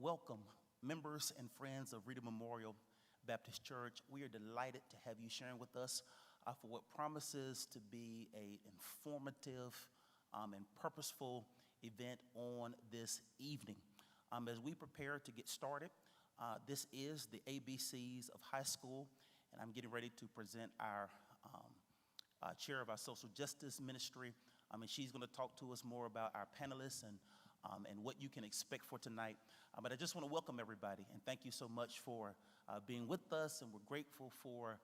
welcome, members and friends of Reader Memorial Baptist Church. We are delighted to have you sharing with us for what promises to be an informative and purposeful event on this evening. As we prepare to get started, this is the ABCs of high school, and I'm getting ready to present our chair of our social justice ministry, and she's going to talk to us more about our panelists and what you can expect for tonight. But I just want to welcome everybody and thank you so much for being with us, and we're grateful for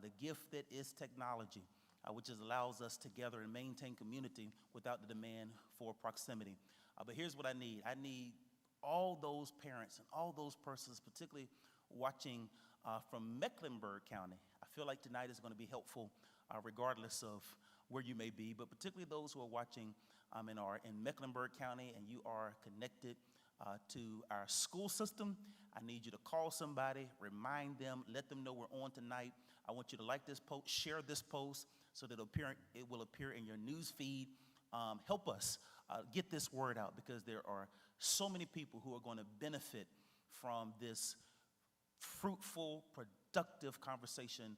the gift that is technology, which allows us to gather and maintain community without the demand for proximity. But here's what I need. I need all those parents and all those persons, particularly watching from Mecklenburg County. I feel like tonight is going to be helpful regardless of where you may be, but particularly those who are watching and are in Mecklenburg County and you are connected to our school system. I need you to call somebody, remind them, let them know we're on tonight. I want you to like this post, share this post so that it will appear in your news feed. Help us get this word out, because there are so many people who are going to benefit from this fruitful, productive conversation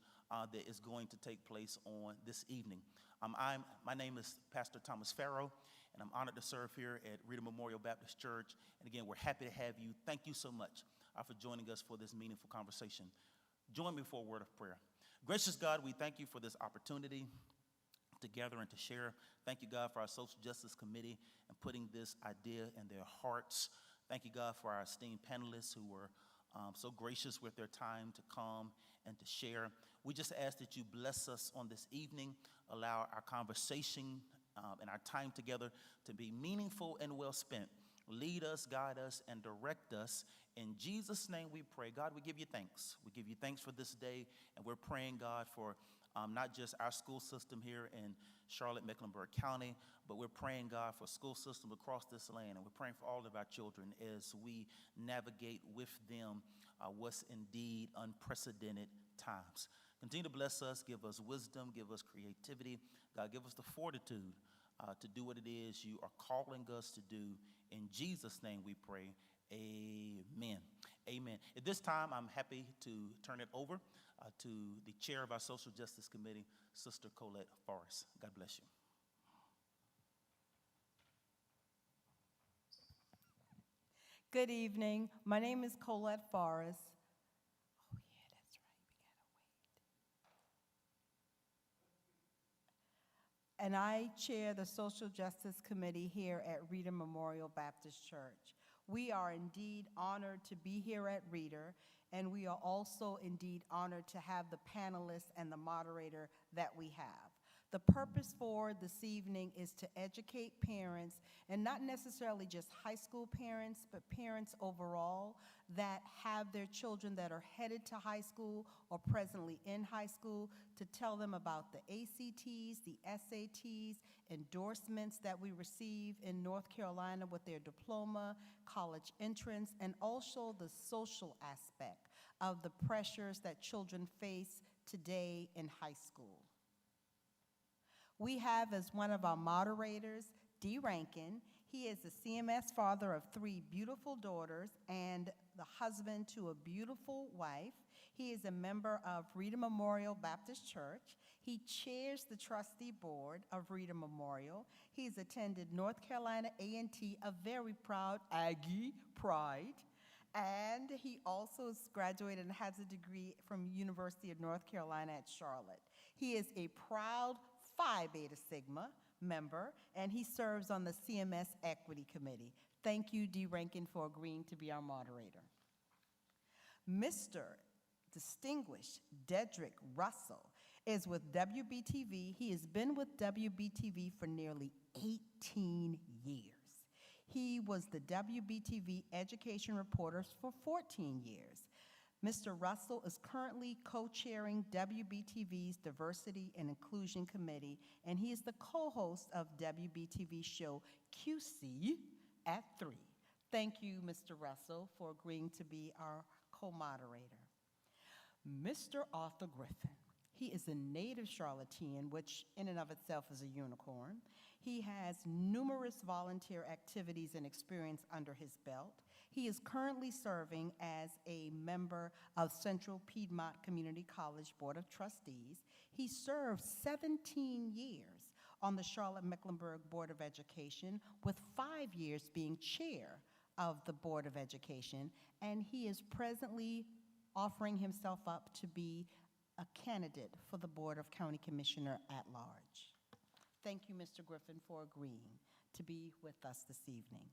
that is going to take place on this evening. My name is Pastor Thomas Farrow, and I'm honored to serve here at Reader Memorial Baptist Church. And again, we're happy to have you. Thank you so much for joining us for this meaningful conversation. Join me for a word of prayer. Gracious God, we thank you for this opportunity to gather and to share. Thank you, God, for our Social Justice Committee and putting this idea in their hearts. Thank you, God, for our esteemed panelists who were so gracious with their time to come and to share. We just ask that you bless us on this evening, allow our conversation and our time together to be meaningful and well spent. Lead us, guide us, and direct us. In Jesus' name we pray. God, we give you thanks. We give you thanks for this day, and we're praying, God, for not just our school system here in Charlotte, Mecklenburg County, but we're praying, God, for school systems across this land, and we're praying for all of our children as we navigate with them what's indeed unprecedented times. Continue to bless us, give us wisdom, give us creativity. God, give us the fortitude to do what it is you are calling us to do. In Jesus' name we pray, amen. Amen. At this time, I'm happy to turn it over to the chair of our Social Justice Committee, Sister Colette Forrest. God bless you. Good evening. My name is Colette Forrest. Oh, yeah, that's right. We gotta wait. And I chair the Social Justice Committee here at Reader Memorial Baptist Church. We are indeed honored to be here at Reader, and we are also indeed honored to have the panelists and the moderator that we have. The purpose for this evening is to educate parents, and not necessarily just high school parents, but parents overall that have their children that are headed to high school or presently in high school, to tell them about the ACTs, the SATs, endorsements that we receive in North Carolina with their diploma, college entrance, and also the social aspect of the pressures that children face today in high school. We have as one of our moderators, D. Rankin. He is the CMS father of 3 beautiful daughters and the husband to a beautiful wife. He is a member of Reader Memorial Baptist Church. He chairs the trustee board of Reader Memorial. He's attended North Carolina A&T, a very proud Aggie pride. And he also is graduated and has a degree from University of North Carolina at Charlotte. He is a proud Phi Beta Sigma member, and he serves on the CMS Equity Committee. Thank you, D. Rankin, for agreeing to be our moderator. Mr. Distinguished Dedrick Russell is with WBTV. He has been with WBTV for nearly 18 years. He was the WBTV education reporter for 14 years. Mr. Russell is currently co-chairing WBTV's Diversity and Inclusion Committee, and he is the co-host of WBTV show QC at 3. Thank you, Mr. Russell, for agreeing to be our co-moderator. Mr. Arthur Griffin He is a native Charlottean, which in and of itself is a unicorn. He has numerous volunteer activities and experience under his belt. He is currently serving as a member of Central Piedmont Community College Board of Trustees. He served 17 years on the Charlotte-Mecklenburg Board of Education, with 5 years being chair of the Board of Education, and he is presently offering himself up to be a candidate for the Board of County Commissioner at Large. Thank you, Mr. Griffin, for agreeing to be with us this evening.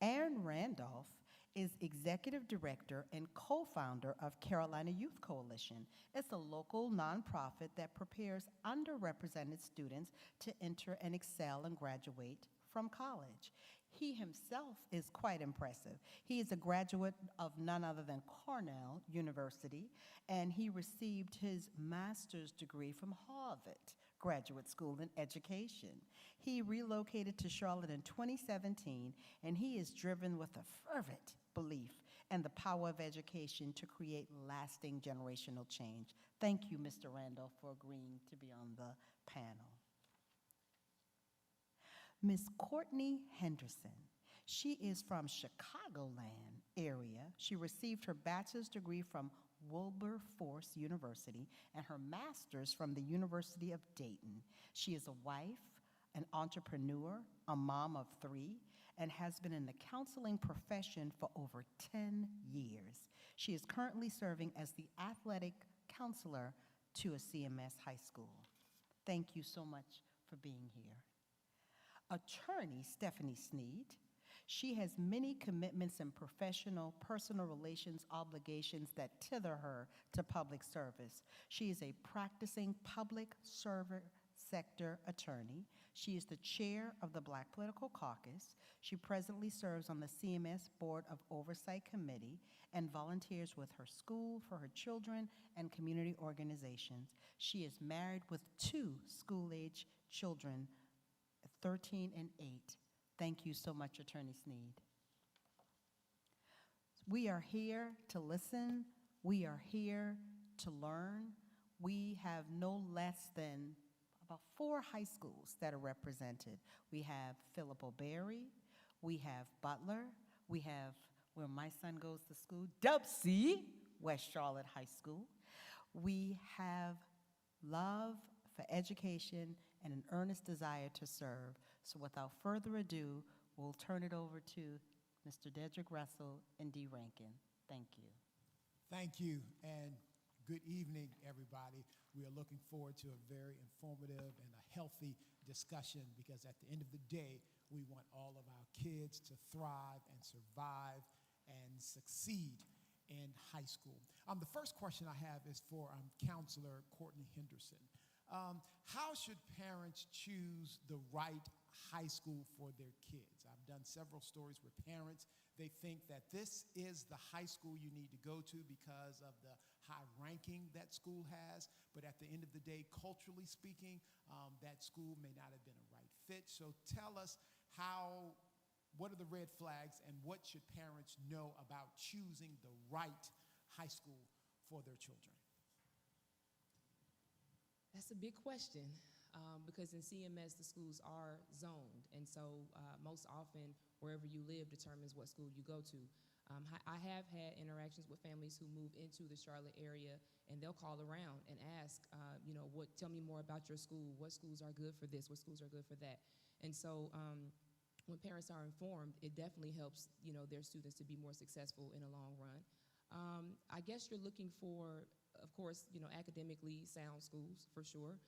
Aaron Randolph is Executive Director and co-founder of Carolina Youth Coalition. It's a local nonprofit that prepares underrepresented students to enter and excel and graduate from college. He himself is quite impressive. He is a graduate of none other than Cornell University, and he received his master's degree from Harvard Graduate School in Education. He relocated to Charlotte in 2017, and he is driven with a fervent belief in the power of education to create lasting generational change. Thank you, Mr. Randolph, for agreeing to be on the panel. Ms. Courtney Henderson. She is from Chicagoland area. She received her bachelor's degree from Wilberforce University and her master's from the University of Dayton. She is a wife, an entrepreneur, a mom of 3, and has been in the counseling profession for over 10 years. She is currently serving as the athletic counselor to a CMS high school. Thank you so much for being here. Attorney Stephanie Snead. She has many commitments and professional, personal relations obligations that tether her to public service. She is a practicing public sector attorney. She is the chair of the Black Political Caucus. She presently serves on the CMS Board of Oversight Committee and volunteers with her school, for her children, and community organizations. She is married with 2 school-age children, 13 and 8. Thank you so much, Attorney Snead. We are here to listen. We are here to learn. We have no less than about 4 high schools that are represented. We have Philip O'Berry, we have Butler, we have, where my son goes to school, Dubsey, West Charlotte High School. We have love for education and an earnest desire to serve. So without further ado, we'll turn it over to Mr. Dedrick Russell and Dee Rankin. Thank you. Thank you, and good evening, everybody. We are looking forward to a very informative and a healthy discussion, because at the end of the day, we want all of our kids to thrive and survive and succeed in high school. The first question I have is for Counselor Courtney Henderson. How should parents choose the right high school for their kids? I've done several stories where parents, they think that this is the high school you need to go to because of the high ranking that school has, but at the end of the day, culturally speaking, that school may not have been a right fit. So tell us what are the red flags, and what should parents know about choosing the right high school for their children? That's a big question, because in CMS, the schools are zoned, and so most often, wherever you live determines what school you go to. I have had interactions with families who move into the Charlotte area, and they'll call around and ask, tell me more about your school. What schools are good for this? What schools are good for that? And so when parents are informed, it definitely helps, their students to be more successful in the long run. I guess you're looking for, of course, academically sound schools, for sure.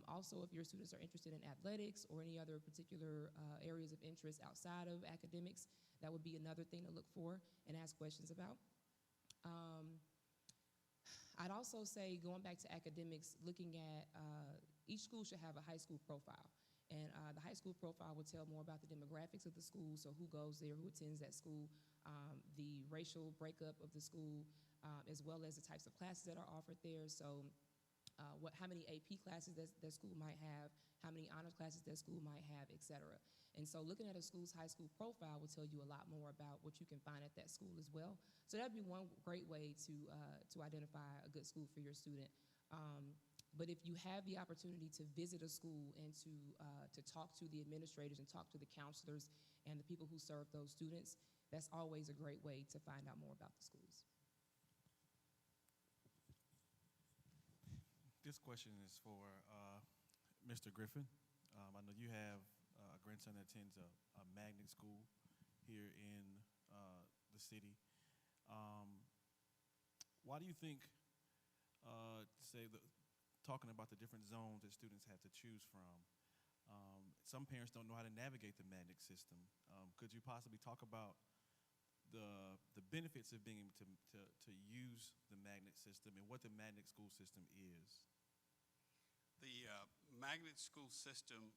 Also, if your students are interested in athletics or any other particular areas of interest outside of academics, that would be another thing to look for and ask questions about. I'd also say, going back to academics, looking at each school should have a high school profile. And the high school profile will tell more about the demographics of the school, so who goes there, who attends that school, the racial breakup of the school, as well as the types of classes that are offered there. So how many AP classes that school might have, how many honors classes that school might have, et cetera. And so looking at a school's high school profile will tell you a lot more about what you can find at that school as well. So that'd be one great way to identify a good school for your student. But if you have the opportunity to visit a school and to talk to the administrators and talk to the counselors and the people who serve those students, that's always a great way to find out more about the schools. This question is for Mr. Griffin. I know you have a grandson that attends a magnet school here in the city. Why do you think, talking about the different zones that students have to choose from, some parents don't know how to navigate the magnet system. Could you possibly talk about the benefits of being able to use the magnet system and what the magnet school system is? The magnet school system,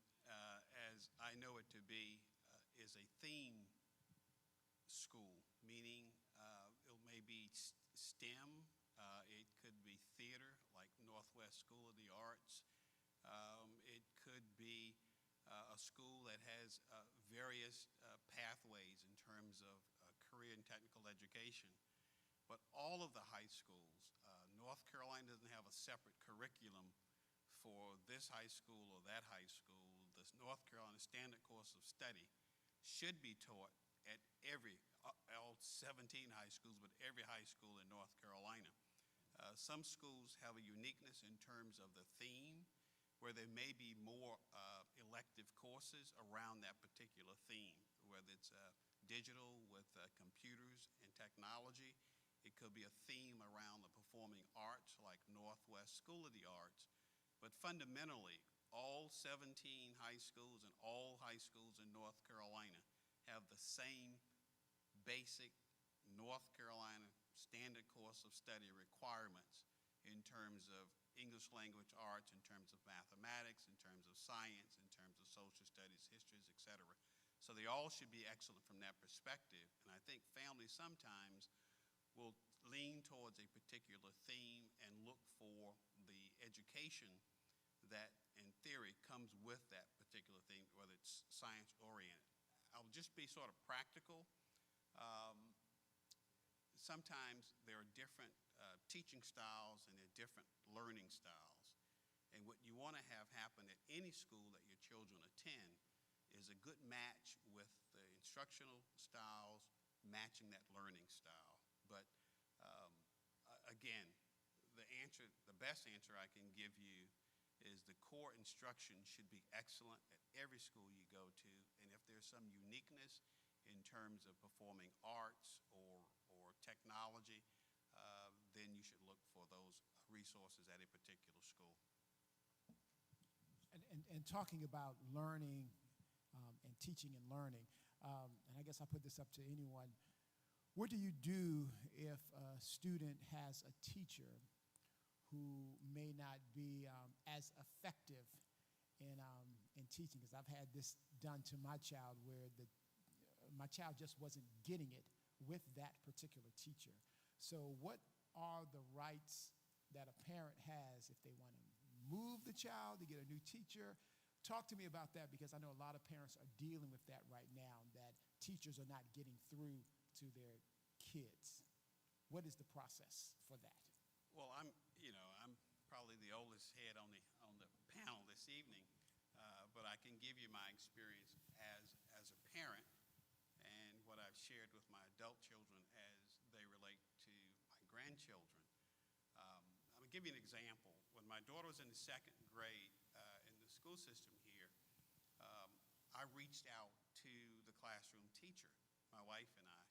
as I know it to be, is a theme school, meaning it may be STEM, it could be theater, like Northwest School of the Arts. It could be a school that has various pathways in terms of career and technical education. But all of the high schools, North Carolina doesn't have a separate curriculum for this high school or that high school. The North Carolina Standard Course of Study should be taught at all 17 high schools, but every high school in North Carolina. Some schools have a uniqueness in terms of the theme, where there may be more elective courses around that particular theme, whether it's digital with computers and technology. It could be a theme around the performing arts, like Northwest School of the Arts. But fundamentally, all 17 high schools and all high schools in North Carolina have the same basic North Carolina Standard Course of Study requirements in terms of English language arts, in terms of mathematics, in terms of science, in terms of social studies, histories, etc. So they all should be excellent from that perspective. And I think families sometimes will lean towards a particular theme and look for the education that, in theory, comes with that particular theme, whether it's science-oriented. I'll just be sort of practical. Sometimes there are different teaching styles and there are different learning styles. And what you want to have happen at any school that your children attend is a good match with the instructional styles matching that learning style. But again, the best answer I can give you is the core instruction should be excellent at every school you go to, and if there's some uniqueness in terms of performing arts or technology, then you should look for those resources at a particular school. And talking about learning and teaching and learning, and I guess I'll put this up to anyone, what do you do if a student has a teacher who may not be as effective in teaching? Because I've had this done to my child where my child just wasn't getting it with that particular teacher. So what are the rights that a parent has if they want to move the child to get a new teacher? Talk to me about that, because I know a lot of parents are dealing with that right now, that teachers are not getting through to their kids. What is the process for that? Well, I'm probably the oldest head on the panel this evening, but I can give you my experience as a parent and what I've shared with my adult children as they relate to my grandchildren. I'm going to give you an example. When my daughter was in the second grade in the school system here, I reached out to the classroom teacher, my wife and I,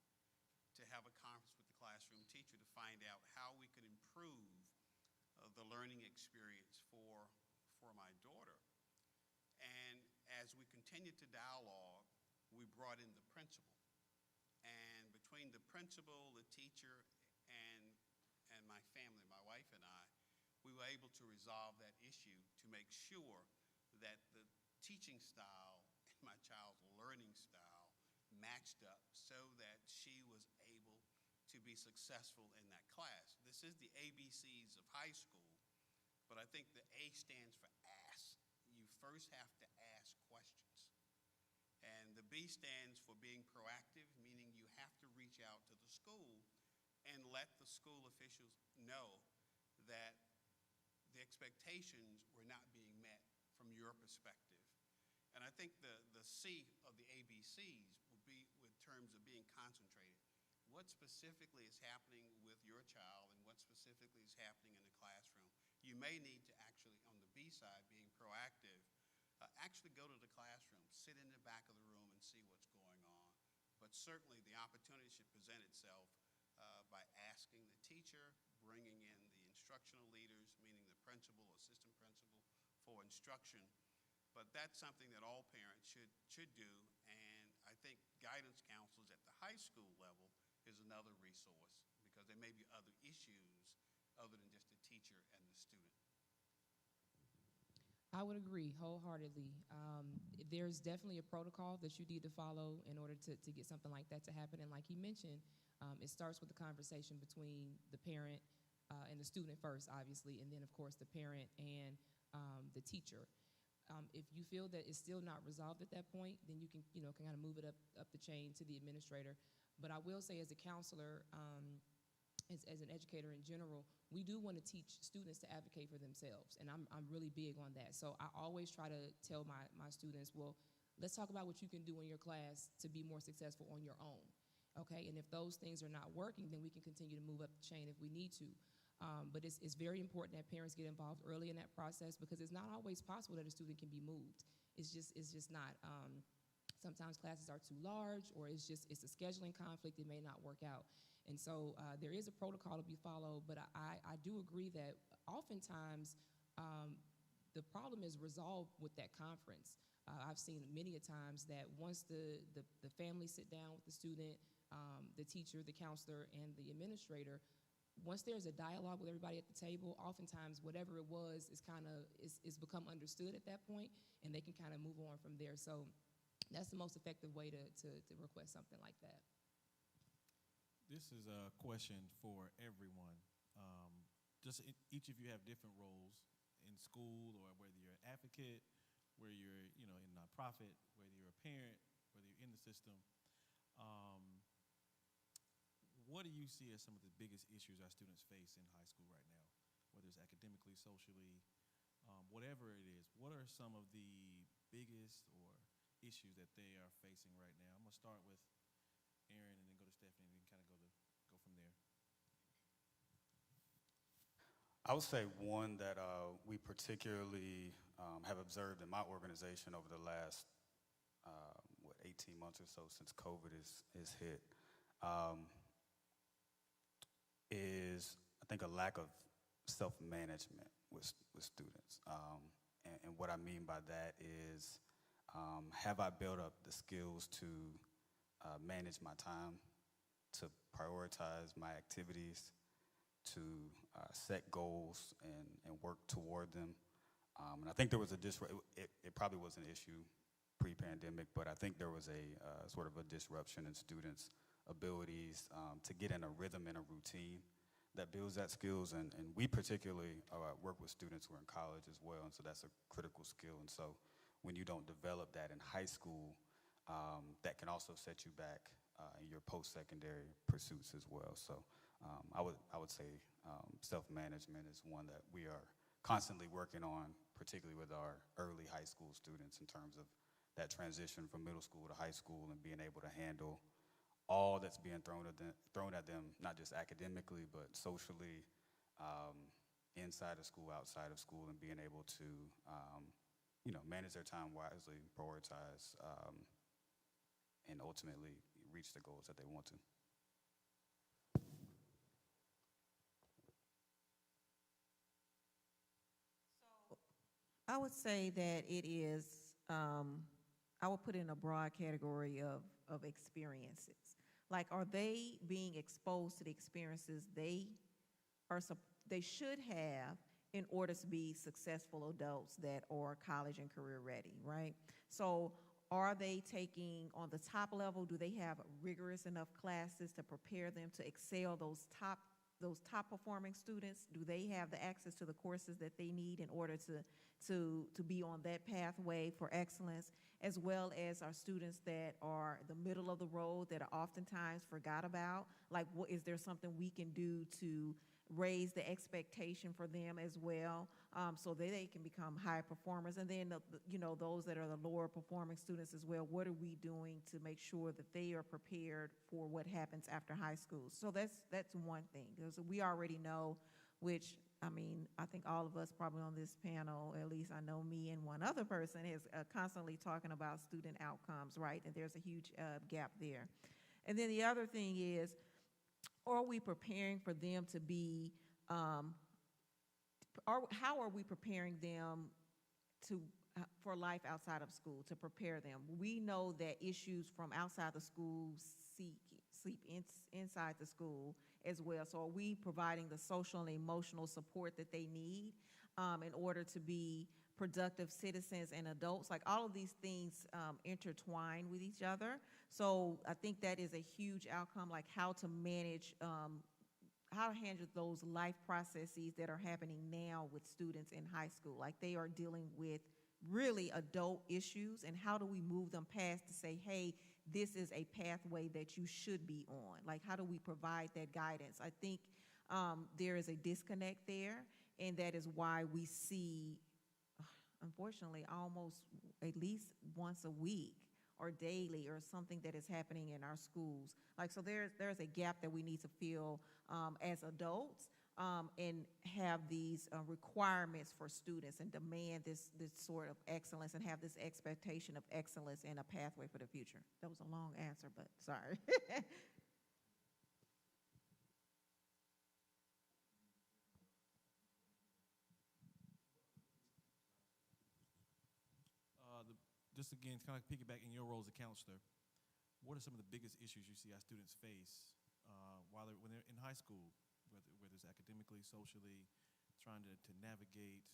to have a conference with the classroom teacher to find out how we could improve the learning experience for my daughter. And as we continued to dialogue, we brought in the principal. And between the principal, the teacher, and my family, my wife and I, we were able to resolve that issue to make sure that the teaching style and my child's learning style matched up so that she was able to be successful in that class. This is the ABCs of high school, but I think the A stands for ask. You first have to ask questions. And the B stands for being proactive, meaning you have to reach out to the school and let the school officials know that expectations were not being met from your perspective. And I think the C of the ABCs would be with terms of being concentrated. What specifically is happening with your child and what specifically is happening in the classroom? You may need to actually, on the B side, being proactive, actually go to the classroom, sit in the back of the room and see what's going on. But certainly the opportunity should present itself by asking the teacher, bringing in the instructional leaders, meaning the principal or assistant principal, for instruction. But that's something that all parents should do, and I think guidance counselors at the high school level is another resource, because there may be other issues other than just the teacher and the student. I would agree wholeheartedly. There's definitely a protocol that you need to follow in order to get something like that to happen. And like he mentioned, it starts with the conversation between the parent and the student first, obviously, and then, of course, the parent and the teacher. If you feel that it's still not resolved at that point, then you can kind of move it up the chain to the administrator. But I will say, as a counselor, as an educator in general, we do want to teach students to advocate for themselves, and I'm really big on that. So I always try to tell my students, well, let's talk about what you can do in your class to be more successful on your own, okay? And if those things are not working, then we can continue to move up the chain if we need to. But it's very important that parents get involved early in that process, because it's not always possible that a student can be moved. It's just not. Sometimes classes are too large, or it's a scheduling conflict. It may not work out. And so there is a protocol to be followed, but I do agree that oftentimes the problem is resolved with that conference. I've seen many a times that once the family sit down with the student, the teacher, the counselor, and the administrator, once there's a dialogue with everybody at the table, oftentimes whatever it was is become understood at that point, and they can kind of move on from there. So that's the most effective way to request something like that. This is a question for everyone. Each of you have different roles in school, or whether you're an advocate, whether you're in nonprofit, whether you're a parent, whether you're in the system. What do you see as some of the biggest issues our students face in high school right now, whether it's academically, socially, whatever it is? What are some of the biggest or issues that they are facing right now? I'm going to start with Aaron and then go to Stephanie, and then kind of go from there. I would say one that we particularly have observed in my organization over the last 18 months or so since COVID is hit, is, I think, a lack of self-management with students. And what I mean by that is, have I built up the skills to manage my time, to prioritize my activities, to set goals and work toward them? And I think there was it probably was an issue pre-pandemic, but I think there was a sort of a disruption in students' abilities to get in a rhythm and a routine that builds that skills. And we particularly work with students who are in college as well, and so that's a critical skill. And so when you don't develop that in high school, that can also set you back in your post-secondary pursuits as well. So I would say self-management is one that we are constantly working on, particularly with our early high school students, in terms of that transition from middle school to high school and being able to handle all that's being thrown at them, not just academically, but socially, inside of school, outside of school, and being able to manage their time wisely, prioritize, and ultimately reach the goals that they want to. I would say that it is, I would put in a broad category of experiences. Like, are they being exposed to the experiences they should have in order to be successful adults that are college and career ready, right? So are they taking, on the top level, do they have rigorous enough classes to prepare them to excel those top performing students? Do they have the access to the courses that they need in order to be on that pathway for excellence, as well as our students that are the middle of the road that are oftentimes forgot about? Like, is there something we can do to raise the expectation for them as well, so that they can become high performers. And then, those that are the lower performing students as well, what are we doing to make sure that they are prepared for what happens after high school? So that's one thing, because we already know, which, I think all of us probably on this panel, at least I know me and one other person, is constantly talking about student outcomes, right? And there's a huge gap there. And then the other thing is, are we preparing for them to be, how are we preparing them for life outside of school, to prepare them? We know that issues from outside the school sleep inside the school as well. So are we providing the social and emotional support that they need in order to be productive citizens and adults? Like, all of these things intertwine with each other. So I think that is a huge outcome, like how to manage, how to handle those life processes that are happening now with students in high school. Like, they are dealing with really adult issues, and how do we move them past to say, hey, this is a pathway that you should be on? Like, how do we provide that guidance? I think there is a disconnect there, and that is why we see, unfortunately, almost at least once a week or daily or something that is happening in our schools. Like, so there's a gap that we need to fill as adults, and have these requirements for students and demand this sort of excellence and have this expectation of excellence and a pathway for the future. That was a long answer, but sorry. Just again, kind of piggyback in your role as a counselor, what are some of the biggest issues you see our students face when they're in high school, whether it's academically, socially, trying to navigate,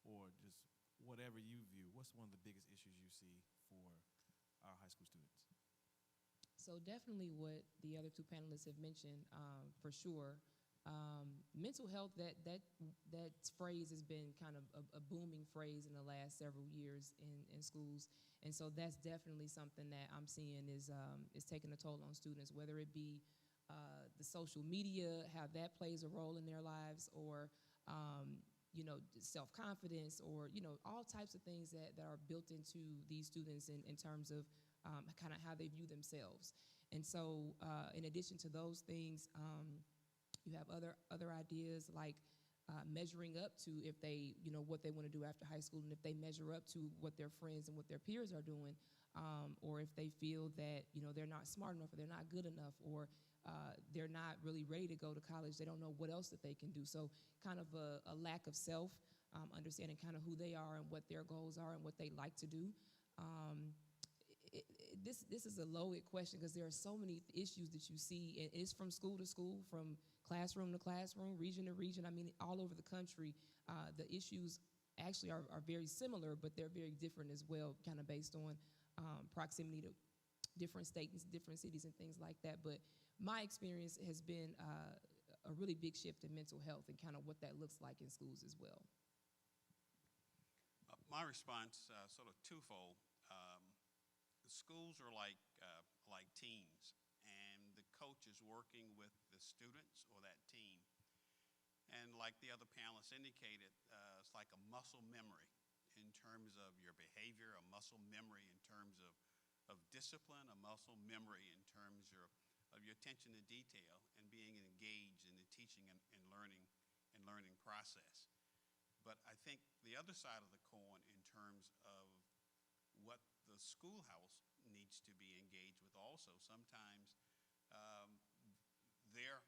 or just whatever you view? What's one of the biggest issues you see for our high school students? So definitely what the other two panelists have mentioned, for sure. Mental health, that phrase has been kind of a booming phrase in the last several years in schools. And so that's definitely something that I'm seeing is taking a toll on students, whether it be the social media, how that plays a role in their lives, or self-confidence, or all types of things that are built into these students in terms of kind of how they view themselves. And so in addition to those things, you have other ideas like measuring up to, if they, what they want to do after high school, and if they measure up to what their friends and what their peers are doing, or if they feel that, they're not smart enough, or they're not good enough, or they're not really ready to go to college. They don't know what else that they can do. So kind of a lack of self, understanding kind of who they are and what their goals are and what they like to do. This is a loaded question, because there are so many issues that you see, and it's from school to school, from classroom to classroom, region to region. All over the country, the issues actually are very similar, but they're very different as well, kind of based on proximity to different states, different cities, and things like that. But my experience has been a really big shift in mental health and kind of what that looks like in schools as well. My response, sort of twofold. Schools are like teams, and the coach is working with the students or that team. And like the other panelists indicated, it's like a muscle memory in terms of your behavior, a muscle memory in terms of discipline, a muscle memory in terms of your attention to detail, and being engaged in the teaching and learning process. But I think the other side of the coin, in terms of what the schoolhouse needs to be engaged with also, sometimes their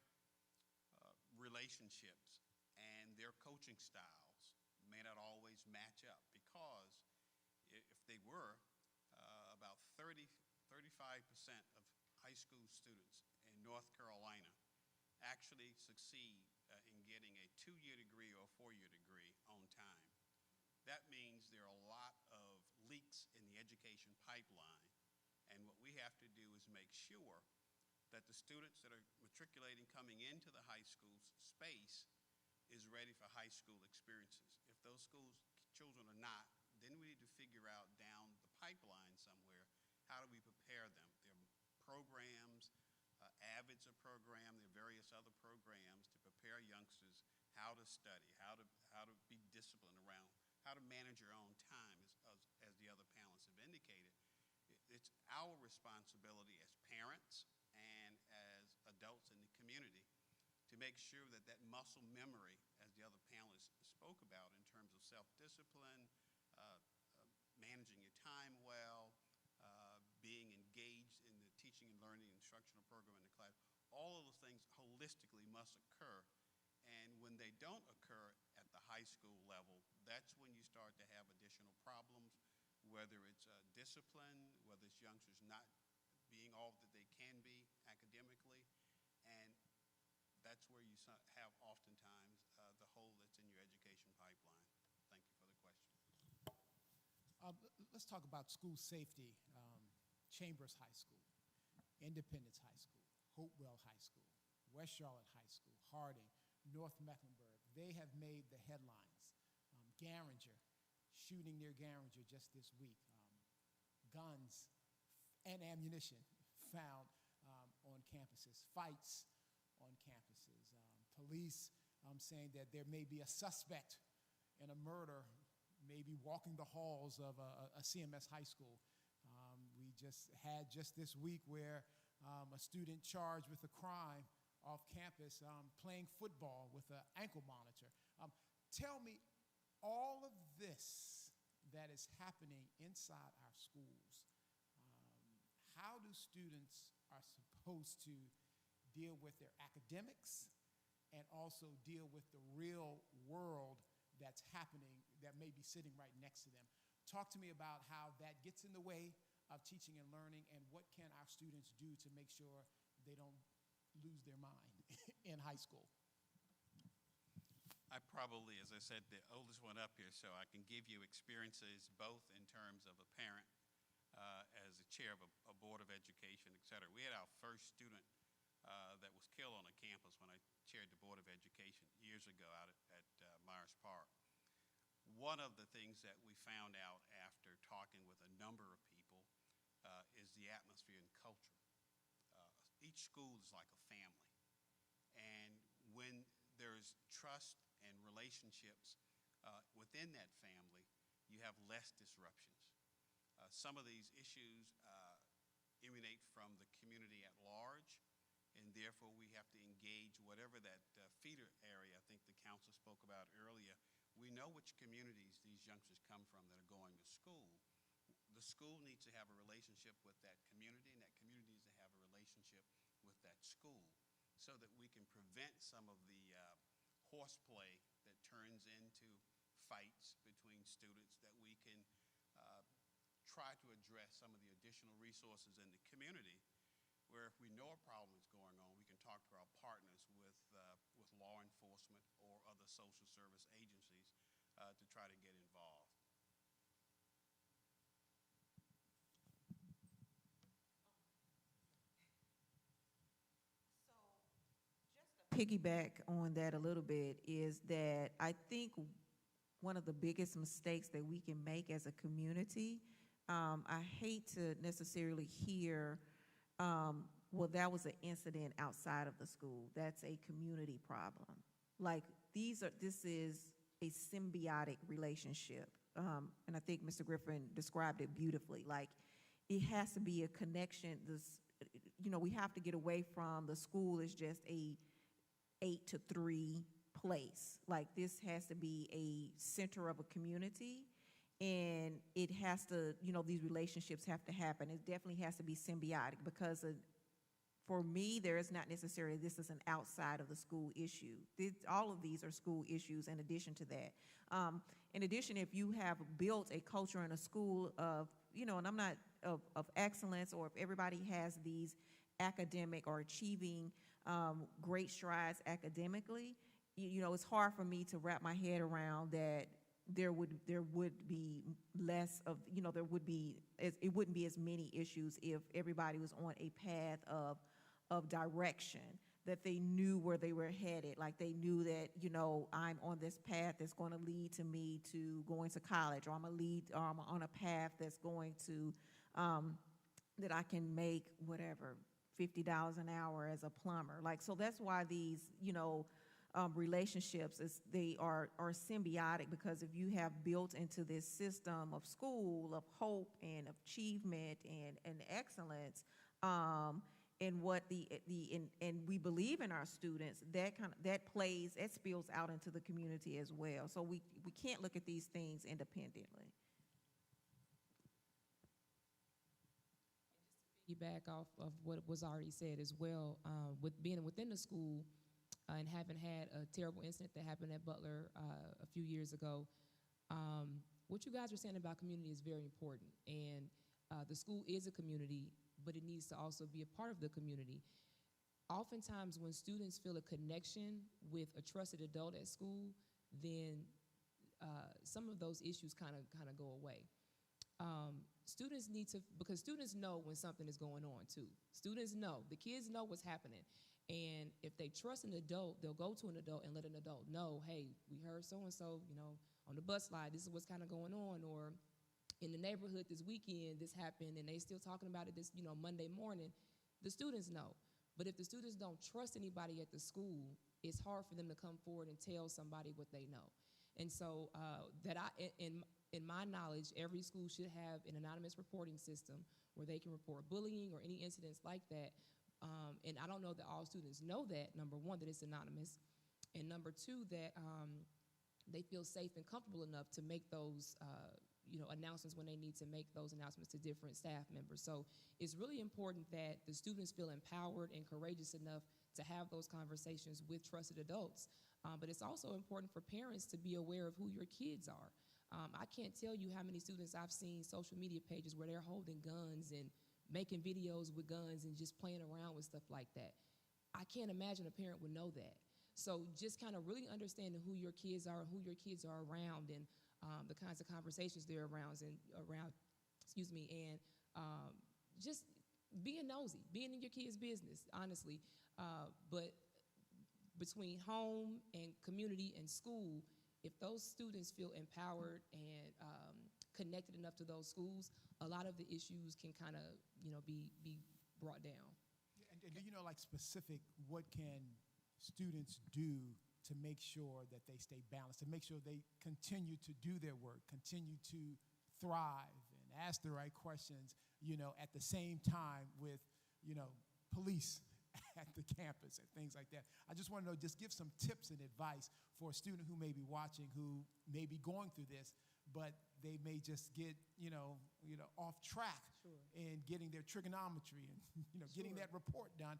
relationships and their coaching styles may not always match up, because if they were, about 35% of high school students in North Carolina actually succeed in getting a 2-year degree or a 4-year degree on time. That means there are a lot of leaks in the education pipeline, and what we have to do is make sure that the students that are matriculating coming into the high school space is ready for high school experiences. If those children are not, then we need to figure out down the pipeline somewhere, how do we prepare them? There are programs, AVID's a program, there are various other programs to prepare youngsters how to study, how to be disciplined around, how to manage your own time, as the other panelists have indicated. It's our responsibility as parents and as adults in the community to make sure that that muscle memory, as the other panelists spoke about, in terms of self-discipline, managing your time well, being engaged in the teaching and learning instructional program in the class, all of those things holistically must occur. And when they don't occur at the high school level, that's when you start to have additional problems, whether it's discipline, whether it's youngsters not being all that they can be academically, and that's where you have oftentimes the hole that's in your education pipeline. Thank you for the question. Let's talk about school safety. Chambers High School, Independence High School, Hopewell High School, West Charlotte High School, Harding, North Mecklenburg. They have made the headlines. Garinger, shooting near Garinger just this week. Guns and ammunition found on campuses. Fights on campuses. Police saying that there may be a suspect in a murder, maybe walking the halls of a CMS high school. We just had this week where a student charged with a crime off campus playing football with an ankle monitor. Tell me, all of this that is happening inside our schools, how do students are supposed to deal with their academics and also deal with the real world that's happening that may be sitting right next to them? Talk to me about how that gets in the way of teaching and learning, and what can our students do to make sure they don't lose their mind in high school? I probably, as I said, the oldest one up here, so I can give you experiences both in terms of a parent, as a chair of a board of education, et cetera. We had our first student that was killed on a campus when I chaired the board of education years ago out at Myers Park. One of the things that we found out after talking with a number of people is the atmosphere and culture. Each school is like a family. And when there's trust and relationships within that family, you have less disruptions. Some of these issues emanate from the community at large, and therefore we have to engage whatever that feeder area I think the council spoke about earlier. We know which communities these youngsters come from that are going to school. The school needs to have a relationship with that community, and that community needs to have a relationship with that school, so that we can prevent some of the horseplay that turns into fights between students, that we can try to address some of the additional resources in the community, where if we know a problem is going on, we can talk to our partners with law enforcement or other social service agencies to try to get involved. Piggyback on that a little bit is that I think one of the biggest mistakes that we can make as a community, I hate to necessarily hear, well, that was an incident outside of the school. That's a community problem. Like, this is a symbiotic relationship. And I think Mr. Griffin described it beautifully. Like, it has to be a connection. We have to get away from the school is just a 8 to 3 place. Like, this has to be a center of a community, and it has to, these relationships have to happen. It definitely has to be symbiotic, because for me, there is not necessarily this is an outside of the school issue. All of these are school issues in addition to that. In addition, if you have built a culture in a school of, and I'm not of excellence, or if everybody has these academic or achieving great strides academically, it's hard for me to wrap my head around that there would be less of, it wouldn't be as many issues if everybody was on a path of direction, that they knew where they were headed. Like, they knew that, I'm on this path that's going to lead to me to going to college, or I'm on a path that's going to, that I can make whatever, $50 an hour as a plumber. Like, so that's why these, relationships, they are symbiotic, because if you have built into this system of school, of hope and achievement and excellence, and what and we believe in our students, that spills out into the community as well. So we can't look at these things independently. Back off of what was already said as well, with being within the school and having had a terrible incident that happened at Butler a few years ago, what you guys are saying about community is very important. And the school is a community, but it needs to also be a part of the community. Oftentimes when students feel a connection with a trusted adult at school, then some of those issues kind of go away. Students need to, because students know when something is going on too. Students know, the kids know what's happening. And if they trust an adult, they'll go to an adult and let an adult know, hey, we heard so-and-so, on the bus slide, this is what's kind of going on, or in the neighborhood this weekend, this happened, and they still talking about it this, Monday morning. The students know. But if the students don't trust anybody at the school, it's hard for them to come forward and tell somebody what they know. And so in my knowledge, every school should have an anonymous reporting system where they can report bullying or any incidents like that. And I don't know that all students know that, number one, that it's anonymous, and number two, that they feel safe and comfortable enough to make those announcements when they need to make those announcements to different staff members. So it's really important that the students feel empowered and courageous enough to have those conversations with trusted adults. But it's also important for parents to be aware of who your kids are. I can't tell you how many students I've seen social media pages where they're holding guns and making videos with guns and just playing around with stuff like that. I can't imagine a parent would know that. So just kind of really understanding who your kids are and who your kids are around, and the kinds of conversations they're around, and just being nosy, being in your kids' business, honestly. But between home and community and school, if those students feel empowered and connected enough to those schools, a lot of the issues can kind of, be brought down. And do you know, like, specific, what can students do to make sure that they stay balanced, to make sure they continue to do their work, continue to thrive and ask the right questions, at the same time with, police at the campus and things like that? I just want to know, just give some tips and advice for a student who may be watching, who may be going through this, but they may just get, off track in getting their trigonometry and, getting that report done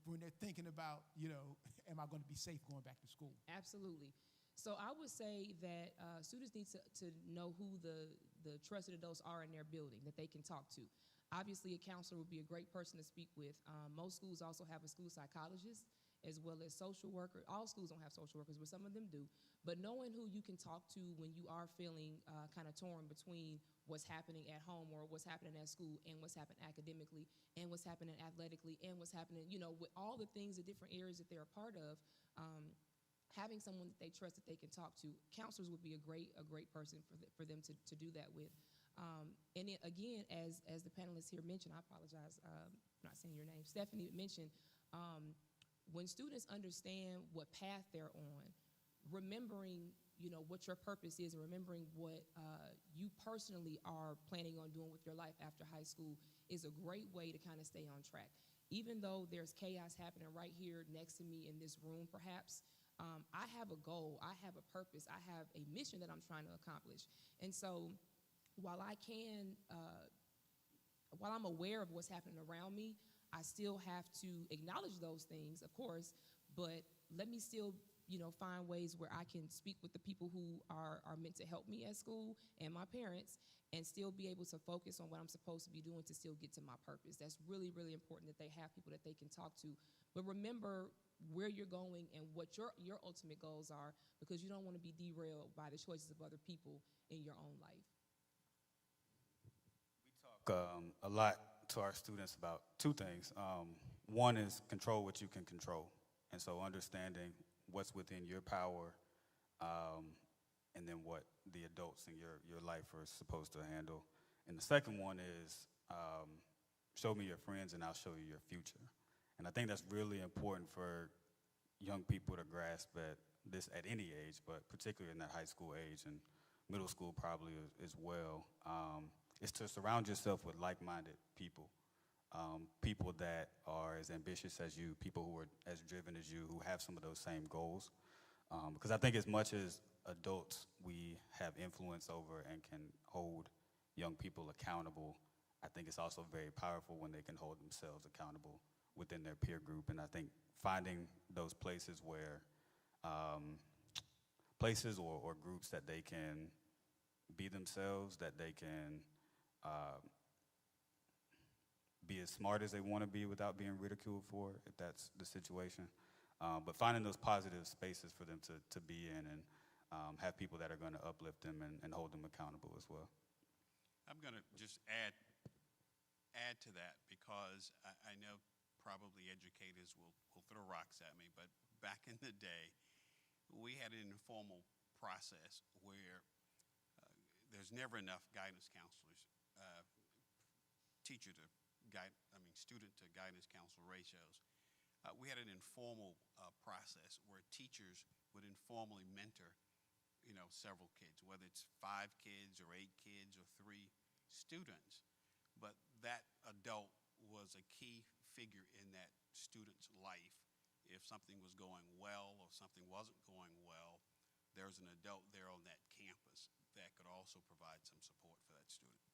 when they're thinking about, am I going to be safe going back to school? Absolutely. So I would say that students need to know who the trusted adults are in their building that they can talk to. Obviously, a counselor would be a great person to speak with. Most schools also have a school psychologist as well as social worker. All schools don't have social workers, but some of them do. But knowing who you can talk to when you are feeling kind of torn between what's happening at home or what's happening at school and what's happening academically and what's happening athletically and what's happening, with all the things, the different areas that they're a part of, having someone that they trust that they can talk to. Counselors would be a great person for them to do that with. And it, again, as the panelists here mentioned, I apologize, I'm not saying your name, Stephanie mentioned, when students understand what path they're on, remembering, what your purpose is and remembering what you personally are planning on doing with your life after high school is a great way to kind of stay on track. Even though there's chaos happening right here next to me in this room, perhaps, I have a goal, I have a purpose, I have a mission that I'm trying to accomplish. And so while I'm aware of what's happening around me, I still have to acknowledge those things, of course, but let me still, find ways where I can speak with the people who are meant to help me at school and my parents, and still be able to focus on what I'm supposed to be doing to still get to my purpose. That's really, really important that they have people that they can talk to. But remember where you're going and what your ultimate goals are, because you don't want to be derailed by the choices of other people in your own life. We talk a lot to our students about two things. One is control what you can control. And so understanding what's within your power, and then what the adults in your life are supposed to handle. And the second one is show me your friends and I'll show you your future. And I think that's really important for young people to grasp at this at any age, but particularly in that high school age and middle school probably as well, is to surround yourself with like-minded people, people that are as ambitious as you, people who are as driven as you, who have some of those same goals. Because I think as much as adults we have influence over and can hold young people accountable, I think it's also very powerful when they can hold themselves accountable within their peer group. And I think finding those places where, places or groups that they can be themselves, that they can be as smart as they want to be without being ridiculed for, if that's the situation. But finding those positive spaces for them to be in and have people that are going to uplift them and hold them accountable as well. I'm going to just add to that because I know probably educators will throw rocks at me, but back in the day, we had an informal process where there's never enough guidance counselors, student to guidance counselor ratios. We had an informal process where teachers would informally mentor, several kids, whether it's 5 kids or 8 kids or 3 students. But that adult was a key figure in that student's life. If something was going well or something wasn't going well, there's an adult there on that campus that could also provide some support for that student.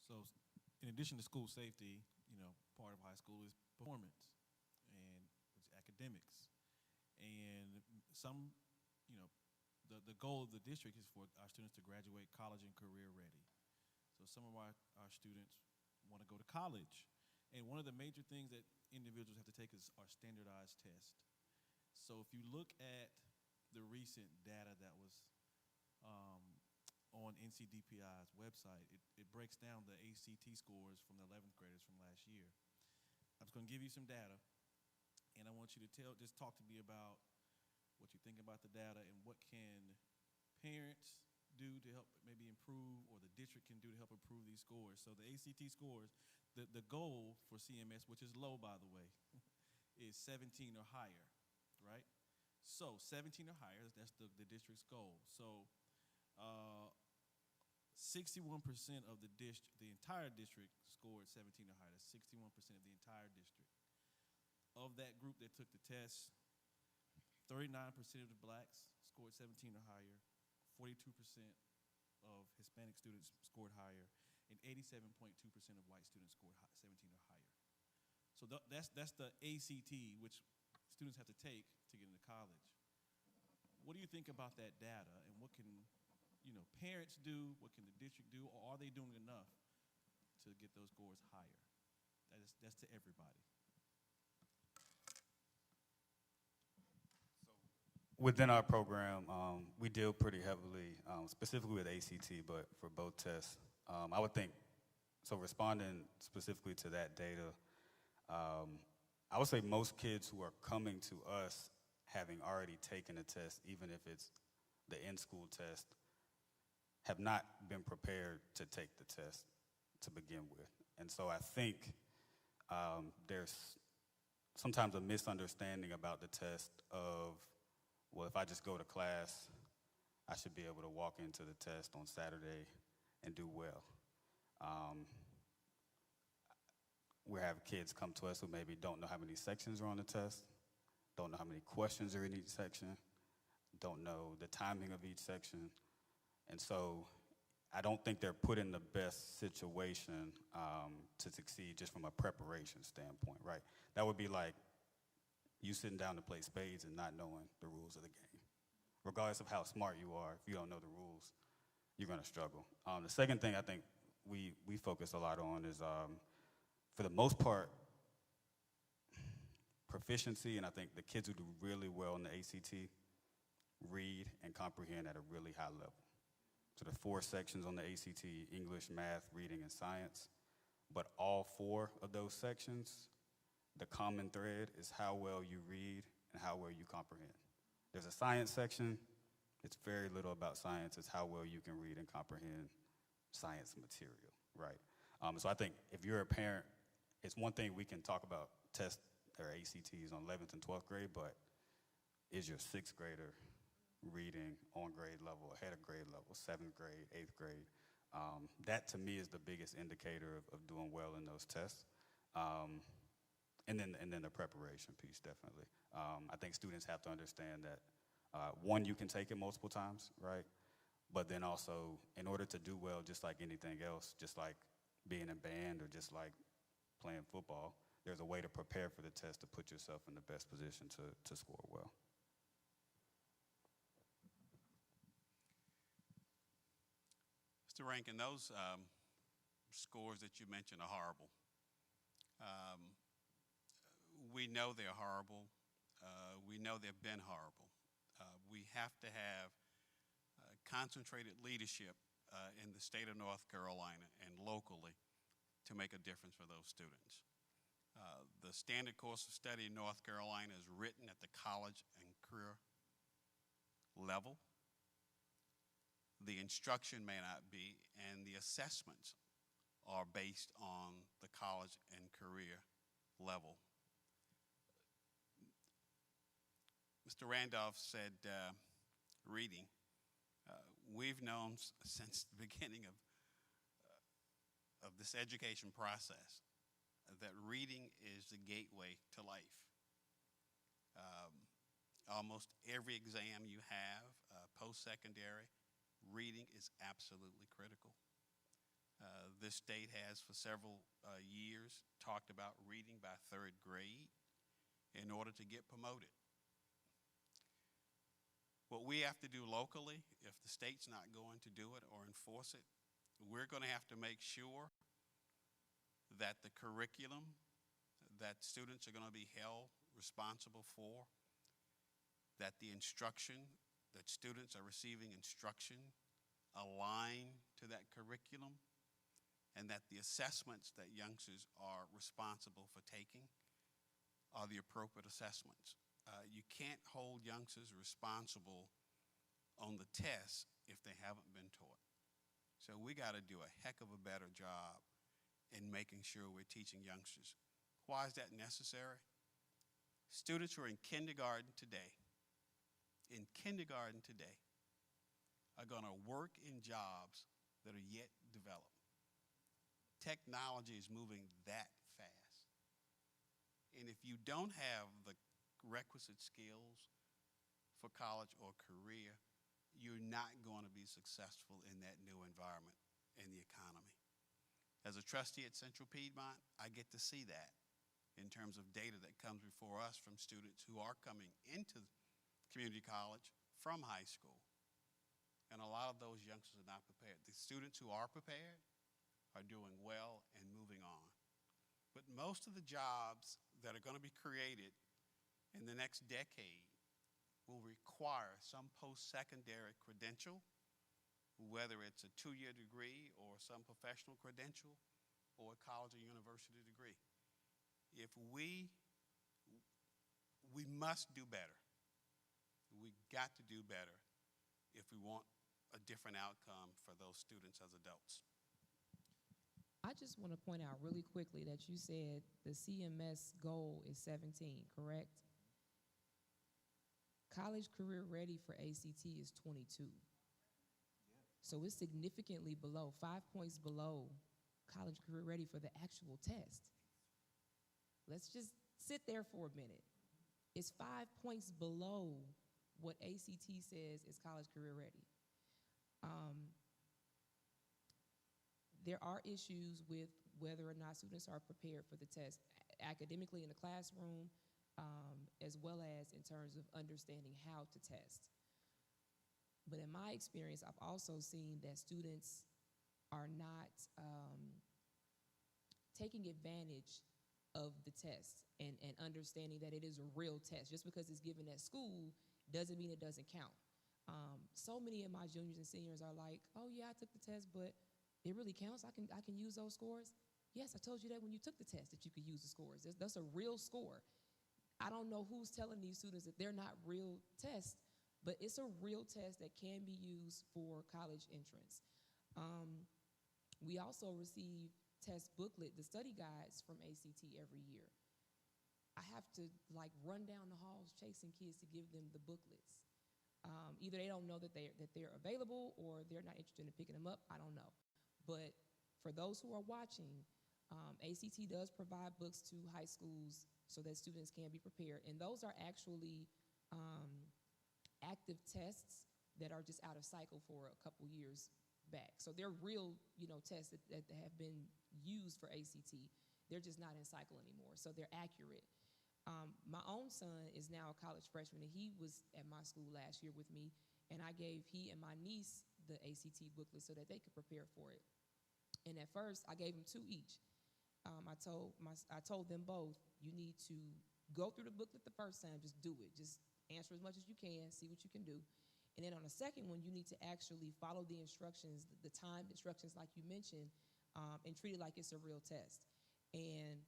So in addition to school safety, part of high school is performance and which is academics. And some, the goal of the district is for our students to graduate college and career ready. So some of our students want to go to college. And one of the major things that individuals have to take is our standardized test. So if you look at the recent data that was on NCDPI's website, it breaks down the ACT scores from the 11th graders from last year. I'm just going to give you some data, and I want you to just talk to me about what you think about the data and what can parents do to help maybe improve, or the district can do to help improve these scores. So the ACT scores, the goal for CMS, which is low by the way, is 17 or higher, right? So 17 or higher, that's the district's goal. So 61% of the entire district scored 17 or higher. That's 61% of the entire district. Of that group that took the test, 39% of the blacks scored 17 or higher, 42% of Hispanic students scored higher, and 87.2% of white students scored 17 or higher. So that's the ACT, which students have to take to get into college. What do you think about that data, and what can parents do, what can the district do, or are they doing enough to get those scores higher? That's to everybody. Within our program, we deal pretty heavily, specifically with ACT, but for both tests. I would think, so responding specifically to that data, I would say most kids who are coming to us having already taken a test, even if it's the in-school test, have not been prepared to take the test to begin with. And so I think there's sometimes a misunderstanding about the test of, well, if I just go to class, I should be able to walk into the test on Saturday and do well. We have kids come to us who maybe don't know how many sections are on the test, don't know how many questions are in each section, don't know the timing of each section. And so I don't think they're put in the best situation to succeed just from a preparation standpoint, right? That would be like you sitting down to play spades and not knowing the rules of the game. Regardless of how smart you are, if you don't know the rules, you're going to struggle. The second thing I think we focus a lot on is, for the most part, proficiency, and I think the kids who do really well in the ACT read and comprehend at a really high level. So there are 4 sections on the ACT: English, math, reading, and science. But all 4 of those sections, the common thread is how well you read and how well you comprehend. There's a science section. It's very little about science. It's how well you can read and comprehend science material, right? So I think if you're a parent, it's one thing we can talk about test their ACTs on 11th and 12th grade, but is your 6th grader reading on grade level, ahead of grade level, 7th grade, 8th grade? That to me is the biggest indicator of doing well in those tests. And then the preparation piece, definitely. I think students have to understand that, one, you can take it multiple times, right? But then also, in order to do well, just like anything else, just like being in band or just like playing football, there's a way to prepare for the test to put yourself in the best position to score well. Mr. Rankin, those scores that you mentioned are horrible. We know they're horrible. We know they've been horrible. We have to have concentrated leadership in the state of North Carolina and locally to make a difference for those students. The standard course of study in North Carolina is written at the college and career level. The instruction may not be, and the assessments are based on the college and career level. Mr. Randolph said reading. We've known since the beginning of this education process that reading is the gateway to life. Almost every exam you have, post-secondary, reading is absolutely critical. This state has for several years talked about reading by 3rd grade in order to get promoted. What we have to do locally, if the state's not going to do it or enforce it, we're going to have to make sure that the curriculum that students are going to be held responsible for, that the instruction, that students are receiving instruction align to that curriculum, and that the assessments that youngsters are responsible for taking are the appropriate assessments. You can't hold youngsters responsible on the tests if they haven't been taught. So we got to do a heck of a better job in making sure we're teaching youngsters. Why is that necessary? Students who are in kindergarten today, are going to work in jobs that are yet developed. Technology is moving that fast. And if you don't have the requisite skills for college or career, you're not going to be successful in that new environment in the economy. As a trustee at Central Piedmont, I get to see that in terms of data that comes before us from students who are coming into community college from high school. And a lot of those youngsters are not prepared. The students who are prepared are doing well and moving on. But most of the jobs that are going to be created in the next decade will require some post-secondary credential, whether it's a 2-year degree or some professional credential or a college or university degree. If we must do better. We got to do better if we want a different outcome for those students as adults. I just want to point out really quickly that you said the CMS goal is 17, correct? College career ready for ACT is 22. So it's significantly below, 5 points below college career ready for the actual test. Let's just sit there for a minute. It's 5 points below what ACT says is college career ready. There are issues with whether or not students are prepared for the test academically in the classroom, as well as in terms of understanding how to test. But in my experience, I've also seen that students are not taking advantage of the test and understanding that it is a real test. Just because it's given at school doesn't mean it doesn't count. So many of my juniors and seniors are like, oh yeah, I took the test, but it really counts? I can use those scores? Yes, I told you that when you took the test that you could use the scores. That's a real score. I don't know who's telling these students that they're not real tests, but it's a real test that can be used for college entrance. We also receive test booklet, the study guides from ACT every year. I have to like run down the halls chasing kids to give them the booklets. Either they don't know that they're available or they're not interested in picking them up. I don't know. But for those who are watching, ACT does provide books to high schools so that students can be prepared. And those are actually active tests that are just out of cycle for a couple years back. So they're real, tests that have been used for ACT. They're just not in cycle anymore. So they're accurate. My own son is now a college freshman, and he was at my school last year with me, and I gave he and my niece the ACT booklet so that they could prepare for it. And at first, I gave them 2 each. I told them both, you need to go through the booklet the first time, just do it. Just answer as much as you can, see what you can do. And then on the second one, you need to actually follow the instructions, the timed instructions like you mentioned, and treat it like it's a real test. And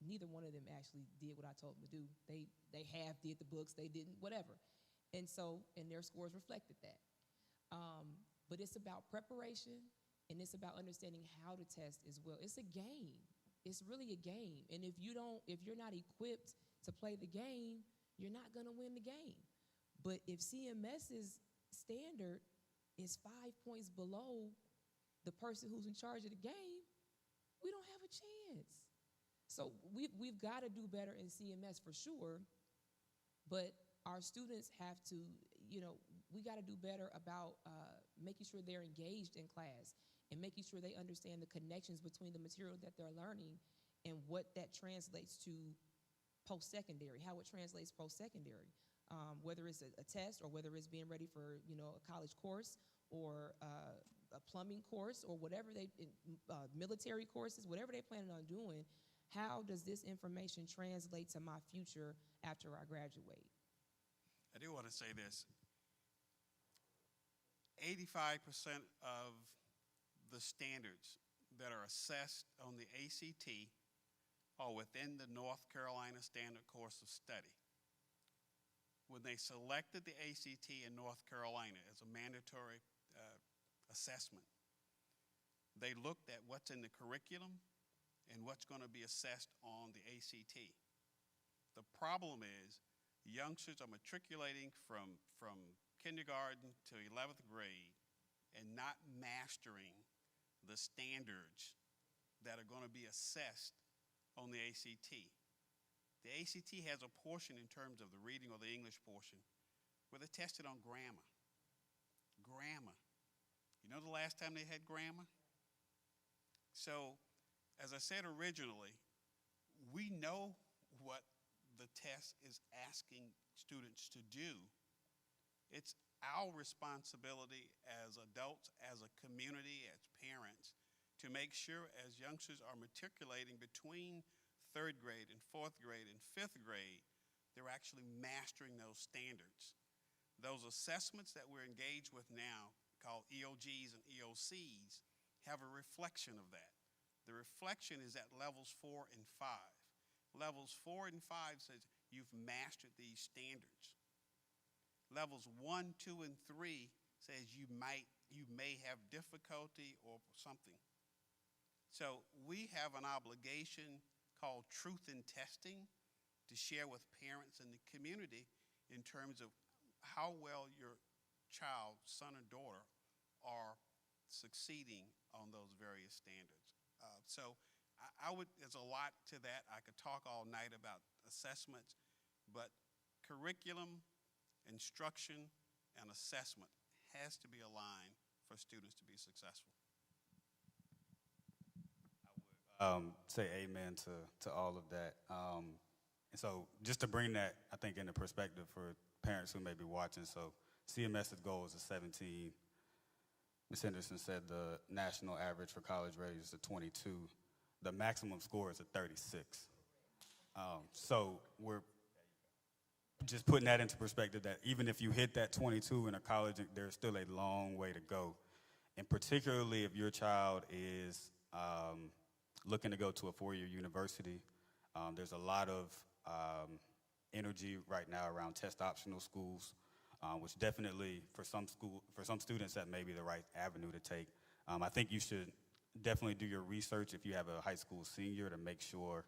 neither one of them actually did what I told them to do. They half did the books, they didn't, whatever. And their scores reflected that. But it's about preparation, and it's about understanding how to test as well. It's a game. It's really a game. And if you're not equipped to play the game, you're not gonna win the game. But if CMS's standard is 5 points below the person who's in charge of the game, we don't have a chance. So we've got to do better in CMS for sure, but our students have to, we got to do better about making sure they're engaged in class and making sure they understand the connections between the material that they're learning and what that translates to post-secondary, how it translates post-secondary, whether it's a test or whether it's being ready for, a college course or a plumbing course or whatever military courses, whatever they're planning on doing. How does this information translate to my future after I graduate? I do want to say this. 85% of the standards that are assessed on the ACT are within the North Carolina Standard Course of Study. When they selected the ACT in North Carolina as a mandatory assessment, they looked at what's in the curriculum and what's going to be assessed on the ACT. The problem is youngsters are matriculating from kindergarten to 11th grade and not mastering the standards that are going to be assessed on the ACT. The ACT has a portion in terms of the reading or the English portion where they're tested on grammar. Grammar. You know the last time they had grammar? So, as I said originally, we know what the test is asking students to do. It's our responsibility as adults, as a community, as parents, to make sure as youngsters are matriculating between 3rd grade and 4th grade and 5th grade, they're actually mastering those standards. Those assessments that we're engaged with now, called EOGs and EOCs, have a reflection of that. The reflection is at levels 4 and 5. Levels 4 and 5 says you've mastered these standards. Levels 1, 2, and 3 says you may have difficulty or something. So we have an obligation called truth in testing to share with parents and the community in terms of how well your child, son or daughter, are succeeding on those various standards. So there's a lot to that. I could talk all night about assessments, but curriculum, instruction, and assessment has to be aligned for students to be successful. I would say amen to all of that. And so just to bring that, I think, into perspective for parents who may be watching, so CMS's goal is a 17. Ms. Henderson said the national average for college ready is a 22. The maximum score is a 36. So we're just putting that into perspective that even if you hit that 22 in a college, there's still a long way to go. And particularly if your child is looking to go to a 4-year university, there's a lot of energy right now around test optional schools, which definitely for some students that may be the right avenue to take. I think you should definitely do your research if you have a high school senior to make sure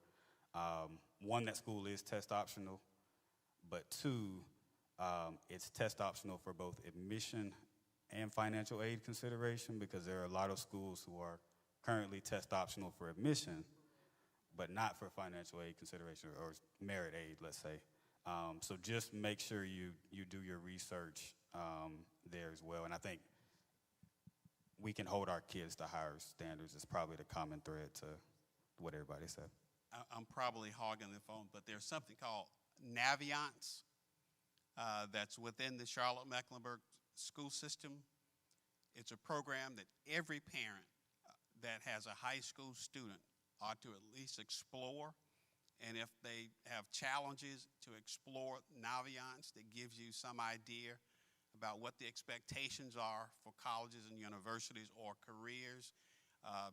One, that school is test optional, but two, it's test optional for both admission and financial aid consideration, because there are a lot of schools who are currently test optional for admission, but not for financial aid consideration or merit aid, let's say. So just make sure you do your research there as well. And I think we can hold our kids to higher standards. It's probably the common thread to what everybody said. I'm probably hogging the phone, but there's something called Naviance that's within the Charlotte-Mecklenburg school system. It's a program that every parent that has a high school student ought to at least explore. And if they have challenges, to explore Naviance, that gives you some idea about what the expectations are for colleges and universities or careers.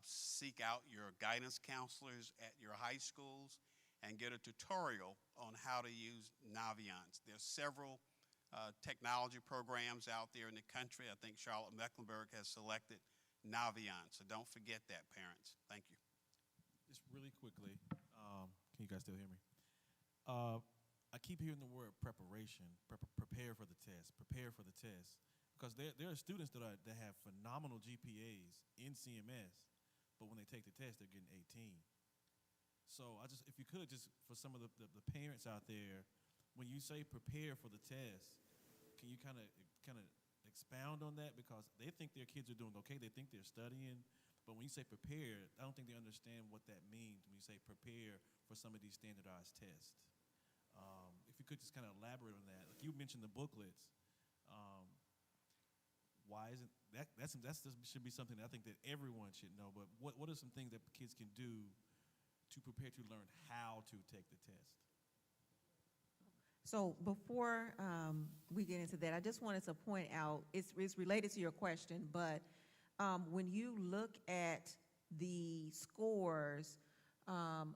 Seek out your guidance counselors at your high schools and get a tutorial on how to use Naviance. There's several technology programs out there in the country. I think Charlotte-Mecklenburg has selected Naviance, so don't forget that, parents. Thank you. Just really quickly, can you guys still hear me? I keep hearing the word preparation, prepare for the test, because there are students that have phenomenal GPAs in CMS, but when they take the test, they're getting 18. So if you could, just for some of the parents out there, when you say prepare for the test, can you kind of expound on that? Because they think their kids are doing okay, they think they're studying, but when you say prepare, I don't think they understand what that means when you say prepare for some of these standardized tests. If you could just kind of elaborate on that. Like you mentioned the booklets. Why isn't that should be something that I think that everyone should know, but what are some things that kids can do to prepare to learn how to take the test? So before we get into that, I just wanted to point out, it's related to your question, but when you look at the scores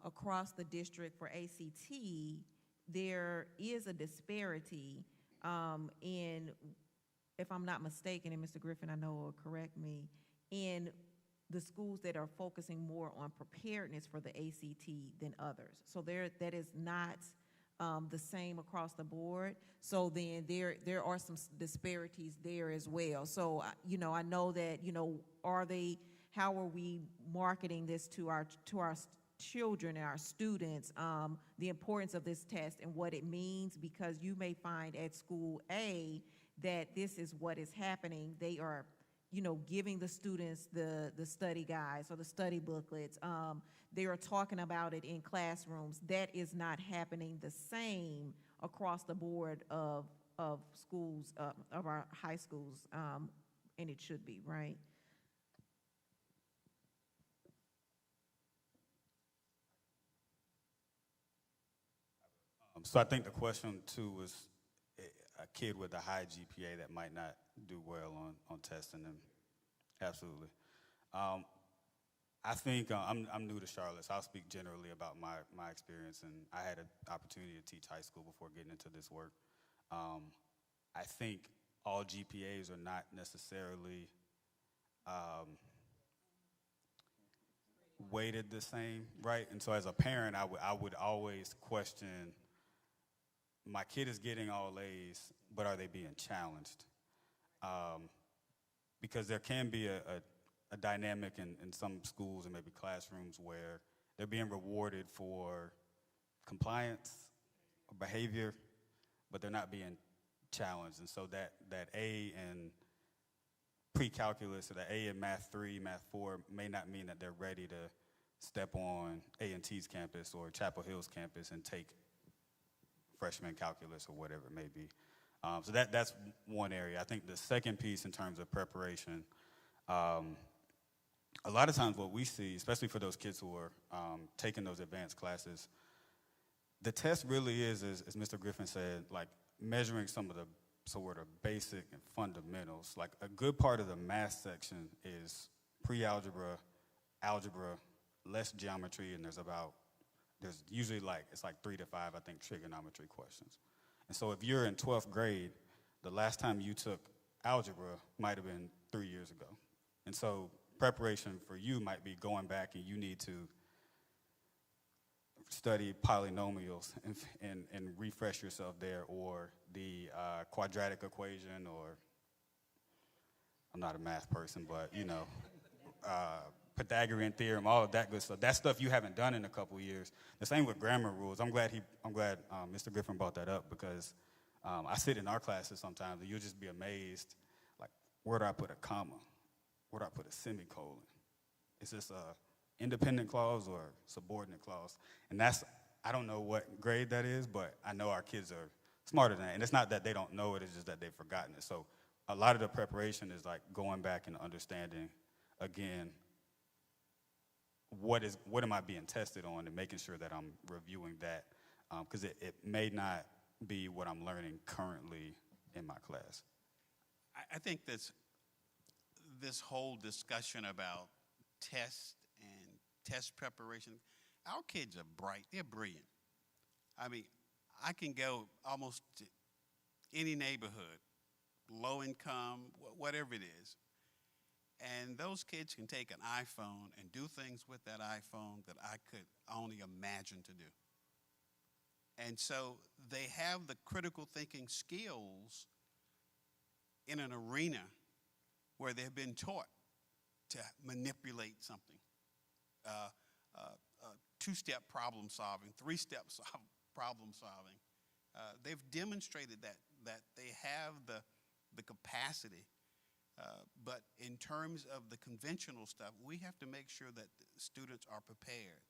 across the district for ACT, there is a disparity in, if I'm not mistaken, and Mr. Griffin, I know will correct me, in the schools that are focusing more on preparedness for the ACT than others. So that is not the same across the board. So then there are some disparities there as well. So, I know that, how are we marketing this to our children and our students, the importance of this test and what it means, because you may find at school A that this is what is happening. They are, giving the students the study guides or the study booklets. They are talking about it in classrooms. That is not happening the same across the board of schools, of our high schools, and it should be, right? So I think the question too was a kid with a high GPA that might not do well on testing them. Absolutely. I think I'm new to Charlotte, so I'll speak generally about my experience, and I had an opportunity to teach high school before getting into this work. I think all GPAs are not necessarily weighted the same, right? And so as a parent, I would always question, my kid is getting all A's, but are they being challenged? Because there can be a dynamic in some schools and maybe classrooms where they're being rewarded for compliance or behavior, but they're not being challenged. And so that A in pre-calculus or the A in Math 3, Math 4 may not mean that they're ready to step on A&T's campus or Chapel Hill's campus and take freshman calculus or whatever it may be. So that's one area. I think the second piece in terms of preparation, a lot of times what we see, especially for those kids who are taking those advanced classes, the test really is, as Mr. Griffin said, like measuring some of the sort of basic and fundamentals. Like a good part of the math section is pre-algebra, algebra, less geometry, and there's usually it's like 3 to 5, I think, trigonometry questions. And so if you're in 12th grade, the last time you took algebra might have been 3 years ago. And so preparation for you might be going back and you need to study polynomials and refresh yourself there, or the quadratic equation, or I'm not a math person, but Pythagorean theorem, all of that good stuff. That stuff you haven't done in a couple years. The same with grammar rules. I'm glad Mr. Griffin brought that up, because I sit in our classes sometimes and you'll just be amazed, like, where do I put a comma? Where do I put a semicolon? Is this a independent clause or subordinate clause? And I don't know what grade that is, but I know our kids are smarter than that. And it's not that they don't know it, it's just that they've forgotten it. So a lot of the preparation is like going back and understanding, again, what am I being tested on, and making sure that I'm reviewing that, because it may not be what I'm learning currently in my class. I think this whole discussion about tests and test preparation, our kids are bright. They're brilliant. I mean, I can go almost to any neighborhood, low income, whatever it is, and those kids can take an iPhone and do things with that iPhone that I could only imagine to do. And so they have the critical thinking skills in an arena where they've been taught to manipulate something. Two-step problem solving, three-step problem solving. They've demonstrated that they have the capacity. But in terms of the conventional stuff, we have to make sure that the students are prepared.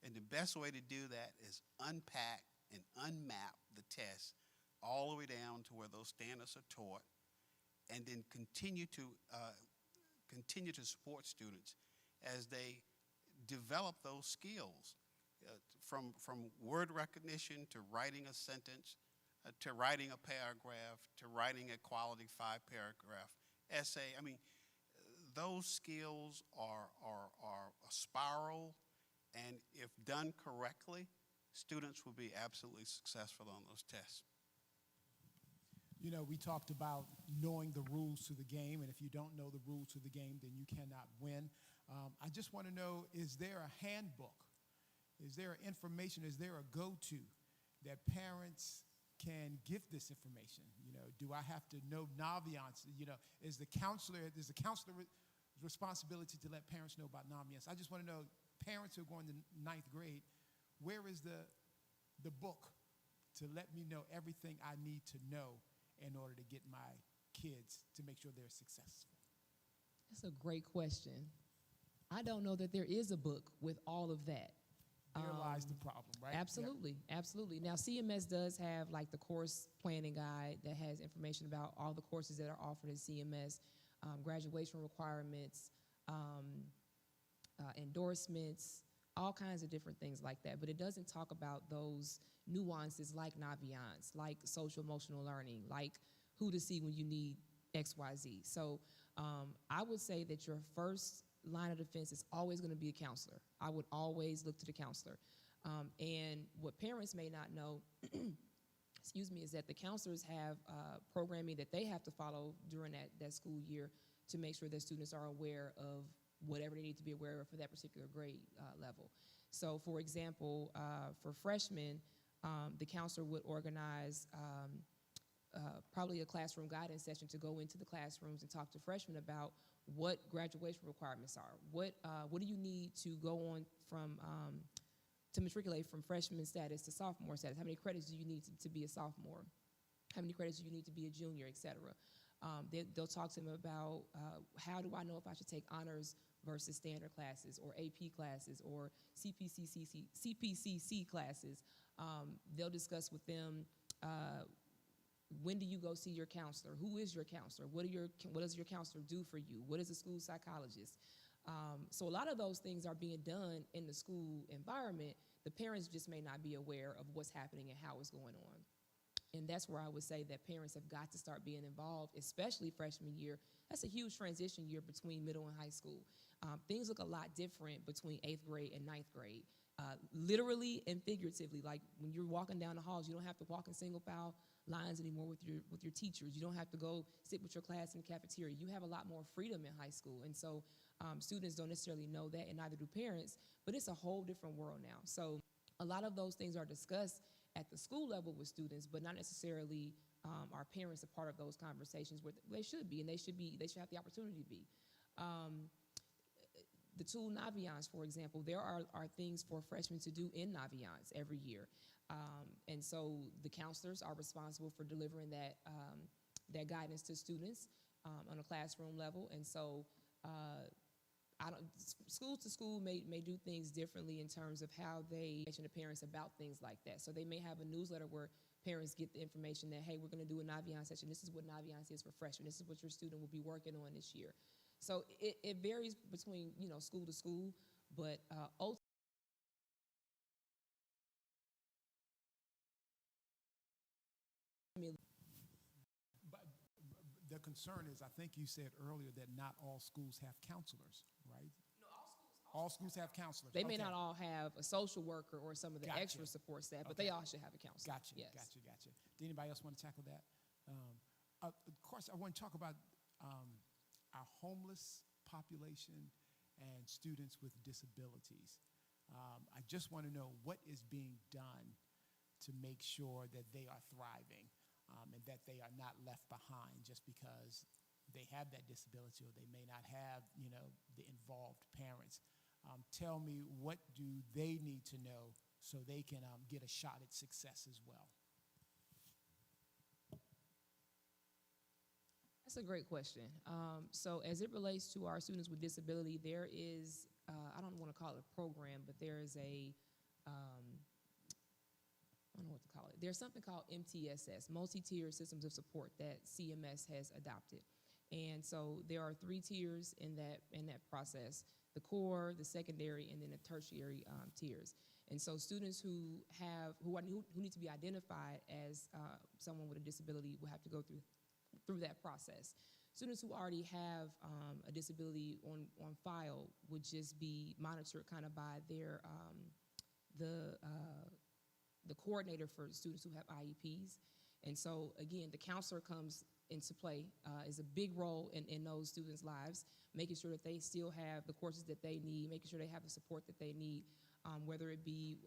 And the best way to do that is unpack and unmap the test all the way down to where those standards are taught, and then continue to support students as they develop those skills, from word recognition to writing a sentence, to writing a paragraph, to writing a quality 5-paragraph essay. I mean, those skills are a spiral, and if done correctly, students will be absolutely successful on those tests. We talked about knowing the rules to the game, and if you don't know the rules to the game, then you cannot win. I just want to know, is there a handbook? Is there information? Is there a go-to that parents can give this information? Do I have to know Naviance? Is the counselor's responsibility to let parents know about Naviance? I just want to know, parents who are going to 9th grade, where is the book to let me know everything I need to know in order to get my kids to make sure they're successful? That's a great question. I don't know that there is a book with all of that. There lies the problem, right? Absolutely, absolutely. Now, CMS does have like the course planning guide that has information about all the courses that are offered at CMS, graduation requirements, endorsements, all kinds of different things like that. But it doesn't talk about those nuances like Naviance, like social emotional learning, like who to see when you need X, Y, Z. So I would say that your first line of defense is always going to be a counselor. I would always look to the counselor. And what parents may not know, excuse me, is that the counselors have programming that they have to follow during that school year to make sure that students are aware of whatever they need to be aware of for that particular grade level. So, for example, for freshmen, the counselor would organize probably a classroom guidance session to go into the classrooms and talk to freshmen about what graduation requirements are. What do you need to go on from to matriculate from freshman status to sophomore status? How many credits do you need to be a sophomore? How many credits do you need to be a junior, et cetera? They'll talk to them about how do I know if I should take honors versus standard classes or AP classes or CPCC classes. They'll discuss with them when do you go see your counselor? Who is your counselor? What does your counselor do for you? What is a school psychologist? So a lot of those things are being done in the school environment. The parents just may not be aware of what's happening and how it's going on. And that's where I would say that parents have got to start being involved, especially freshman year. That's a huge transition year between middle and high school. Things look a lot different between 8th grade and 9th grade. Literally and figuratively, like when you're walking down the halls, you don't have to walk in single file lines anymore with your teachers. You don't have to go sit with your class in the cafeteria. You have a lot more freedom in high school. And so students don't necessarily know that, and neither do parents, but it's a whole different world now. So A lot of those things are discussed at the school level with students, but not necessarily our parents are part of those conversations where they should be, and they should have the opportunity to be. The tool Naviance, for example, there are things for freshmen to do in Naviance every year. And so the counselors are responsible for delivering that guidance to students on a classroom level. And so school to school may do things differently in terms of how they mention to parents about things like that. So they may have a newsletter where parents get the information that, hey, we're going to do a Naviance session. This is what Naviance is for freshmen. This is what your student will be working on this year. So it varies between, school to school, but ultimately, But the concern is, I think you said earlier that not all schools have counselors, right? no, All schools have counselors. they may Okay. not all have a social worker or some of the Gotcha. extra support staff, but Okay. they all should have a counselor. Gotcha, Yes. gotcha. Did anybody else want to tackle that? Of course, I want to talk about our homeless population and students with disabilities. I just want to know what is being done to make sure that they are thriving and that they are not left behind just because they have that disability or they may not have, the involved parents. Tell me, what do they need to know so they can get a shot at success as well? That's a great question. So as it relates to our students with disability, there is, I don't want to call it a program, but there is I don't know what to call it. There's something called MTSS, Multi-Tier Systems of Support, that CMS has adopted. And so there are 3 tiers in that process: the core, the secondary, and then the tertiary tiers. And so students who need to be identified as someone with a disability will have to go through that process. Students who already have a disability on file would just be monitored kind of by their the coordinator for students who have IEPs. And so again, the counselor comes into play, is a big role in those students' lives, making sure that they still have the courses that they need, making sure they have the support that they need, whether it be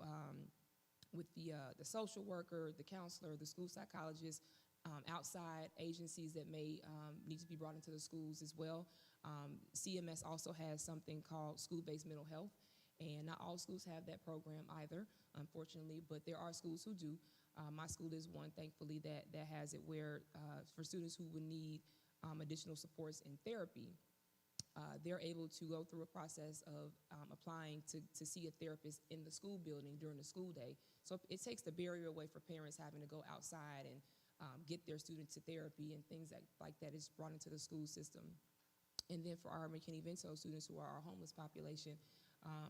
with the social worker, the counselor, the school psychologist, outside agencies that may need to be brought into the schools as well. CMS also has something called school-based mental health, and not all schools have that program either, unfortunately, but there are schools who do. My school is one, thankfully, that has it, where for students who would need additional supports in therapy, they're able to go through a process of applying to see a therapist in the school building during the school day. So it takes the barrier away for parents having to go outside and get their students to therapy, and things like that is brought into the school system. And then for our McKinney-Vento students who are our homeless population,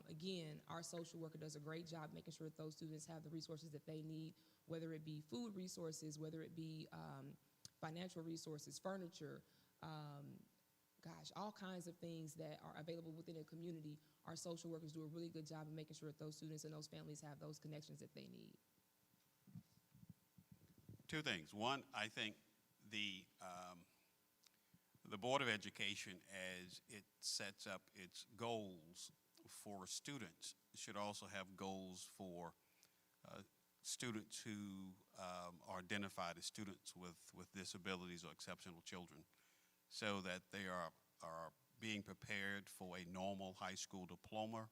again, our social worker does a great job making sure that those students have the resources that they need, whether it be food resources, whether it be financial resources, furniture, all kinds of things that are available within a community. Our social workers do a really good job of making sure that those students and those families have those connections that they need. 2 things. One, I think the Board of Education, as it sets up its goals for students, should also have goals for students who are identified as students with disabilities or exceptional children, so that they are being prepared for a normal high school diploma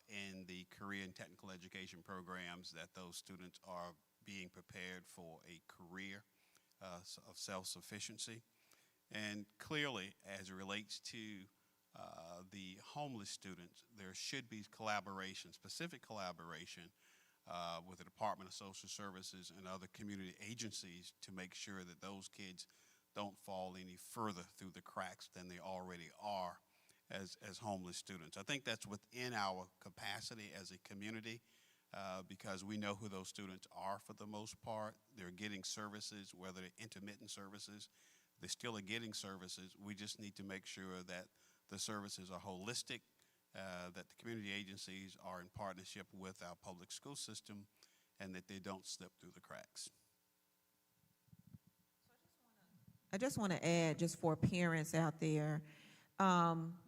in the career and technical education programs, that those students are being prepared for a career of self-sufficiency. And clearly, as it relates to the homeless students, there should be collaboration, specific collaboration with the Department of Social Services and other community agencies to make sure that those kids don't fall any further through the cracks than they already are as homeless students. I think that's within our capacity as a community, because we know who those students are for the most part. They're getting services, whether they're intermittent services, they still are getting services. We just need to make sure that the services are holistic, that the community agencies are in partnership with our public school system, and that they don't slip through the cracks. I just want to add, just for parents out there,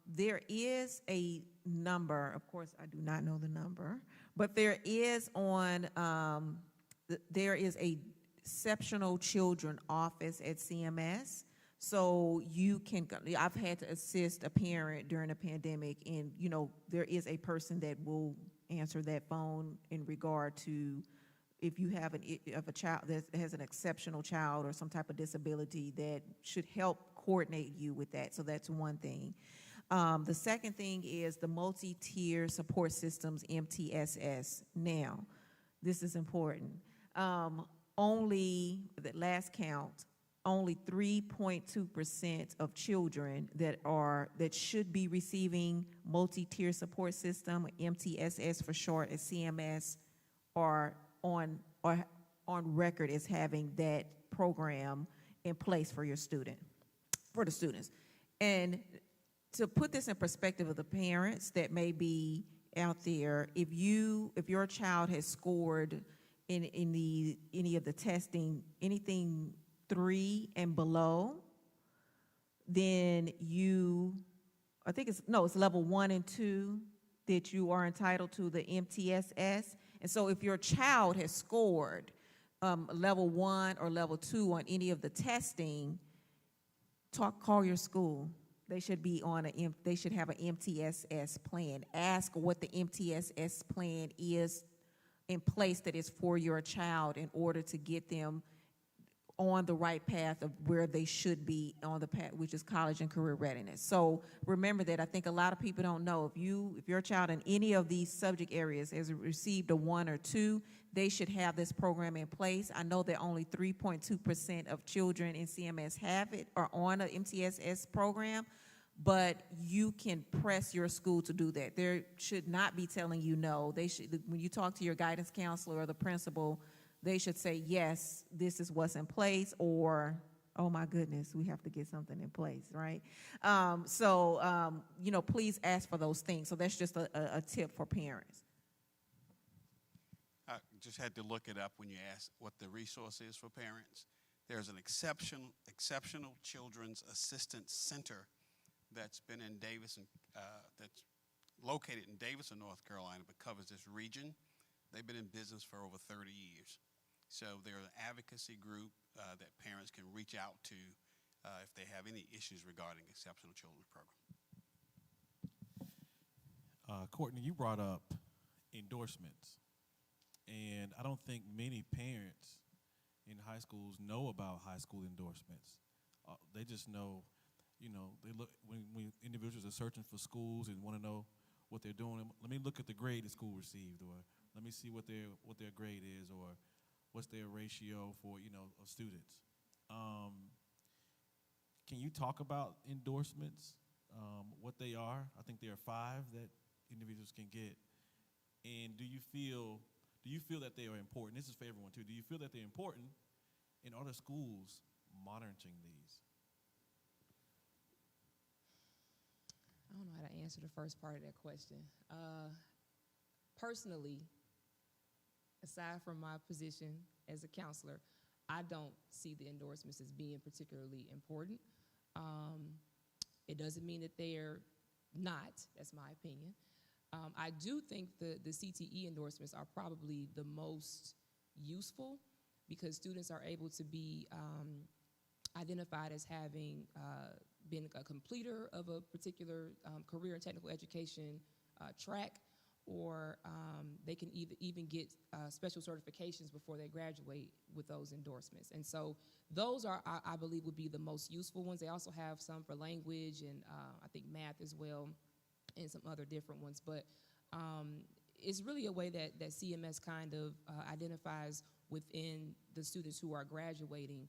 there is a number, of course I do not know the number, But there is there is a exceptional children office at CMS. So you can, I've had to assist a parent during a pandemic, and, you know, there is a person that will answer that phone in regard to if you have a child that has an exceptional child or some type of disability that should help coordinate you with that. So that's one thing. The second thing is the multi-tier support systems, MTSS. Now, this is important. Only, the last count, only 3.2% of children that should be receiving multi-tier support system, MTSS for short, at CMS, are on record as having that program in place for the students. And to put this in perspective of the parents that may be out there, if your child has scored in any of the testing, anything 3 and below, then it's level 1 and 2 that you are entitled to the MTSS. And so if your child has scored level 1 or level 2 on any of the testing, call your school. They should be they should have an MTSS plan. Ask what the MTSS plan is in place that is for your child in order to get them on the right path of where they should be on the path, which is college and career readiness. So remember that. I think a lot of people don't know, if your child in any of these subject areas has received a 1 or 2, they should have this program in place. I know that only 3.2% of children in CMS have it or on an MTSS program, but you can press your school to do that. They should not be telling you no. They should, when you talk to your guidance counselor or the principal, they should say, yes, this is what's in place, or, oh my goodness, we have to get something in place, right? Please ask for those things. So that's just a tip for parents. I just had to look it up when you asked what the resource is for parents. There's an exceptional children's assistance center that's been in Davison, that's located in Davison, North Carolina, but covers this region. They've been in business for over 30 years. So they're an advocacy group that parents can reach out to if they have any issues regarding Exceptional Children's Program. Courtney, you brought up endorsements, and I don't think many parents in high schools know about high school endorsements. They just know, they look when individuals are searching for schools and want to know what they're doing. Let me look at the grade the school received, or let me see what their grade is, or what's their ratio for of students. Can you talk about endorsements? What they are? I think there are 5 that individuals can get. And do you feel that they are important? This is for everyone too. Do you feel that they're important? And are the schools monitoring these? I don't know how to answer the first part of that question. Personally, aside from my position as a counselor, I don't see the endorsements as being particularly important. It doesn't mean that they're not, that's my opinion. I do think the CTE endorsements are probably the most useful because students are able to be identified as having been a completer of a particular career and technical education track, or they can even get special certifications before they graduate with those endorsements. And so those are, I believe, would be the most useful ones. They also have some for language and I think math as well, and some other different ones. But it's really a way that CMS kind of identifies within the students who are graduating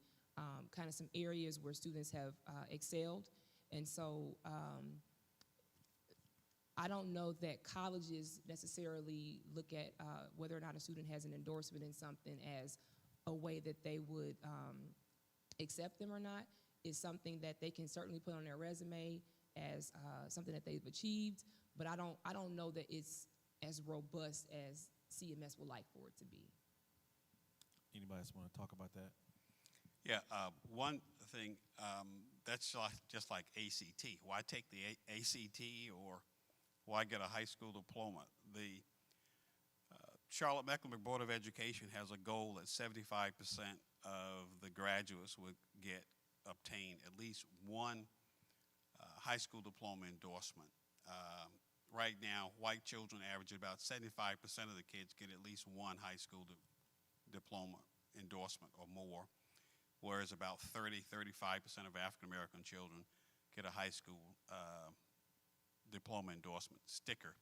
kind of some areas where students have excelled. And so I don't know that colleges necessarily look at whether or not a student has an endorsement in something as a way that they would accept them or not. It's something that they can certainly put on their resume as something that they've achieved, but I don't know that it's as robust as CMS would like for it to be. Anybody else want to talk about that? Yeah, one thing, that's just like ACT. Why take the ACT or why get a high school diploma? Charlotte-Mecklenburg Board of Education has a goal that 75% of the graduates would obtain at least one high school diploma endorsement. Right now, white children average about 75% of the kids get at least one high school diploma endorsement or more, whereas about 35% of African American children get a high school diploma endorsement sticker.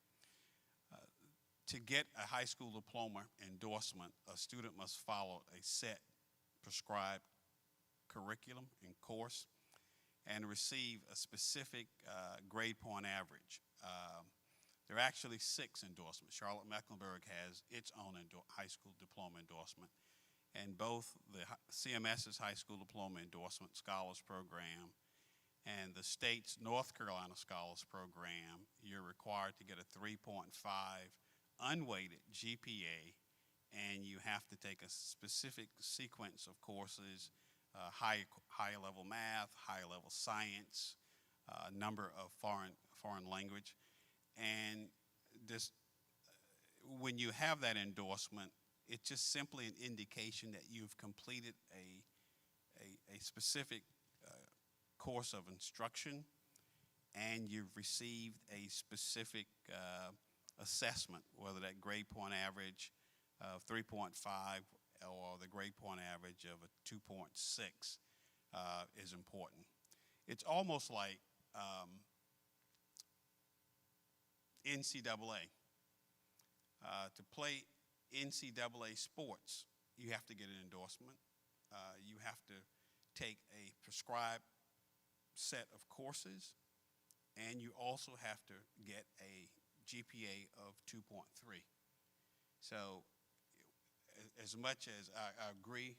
To get a high school diploma endorsement, a student must follow a set prescribed curriculum and course and receive a specific grade point average. There are actually 6 endorsements. Charlotte-Mecklenburg has its own high school diploma endorsement, and both the CMS's high school diploma endorsement scholars program and the state's North Carolina scholars program, you're required to get a 3.5 unweighted GPA, and you have to take a specific sequence of courses, higher level math, higher level science, a number of foreign language. And this, when you have that endorsement, it's just simply an indication that you've completed a specific course of instruction, and you've received a specific assessment, whether that grade point average of 3.5 or the grade point average of a 2.6 is important. It's almost like NCAA. To play NCAA sports, you have to get an endorsement. You have to take a prescribed set of courses, and you also have to get a GPA of 2.3. So as much as I agree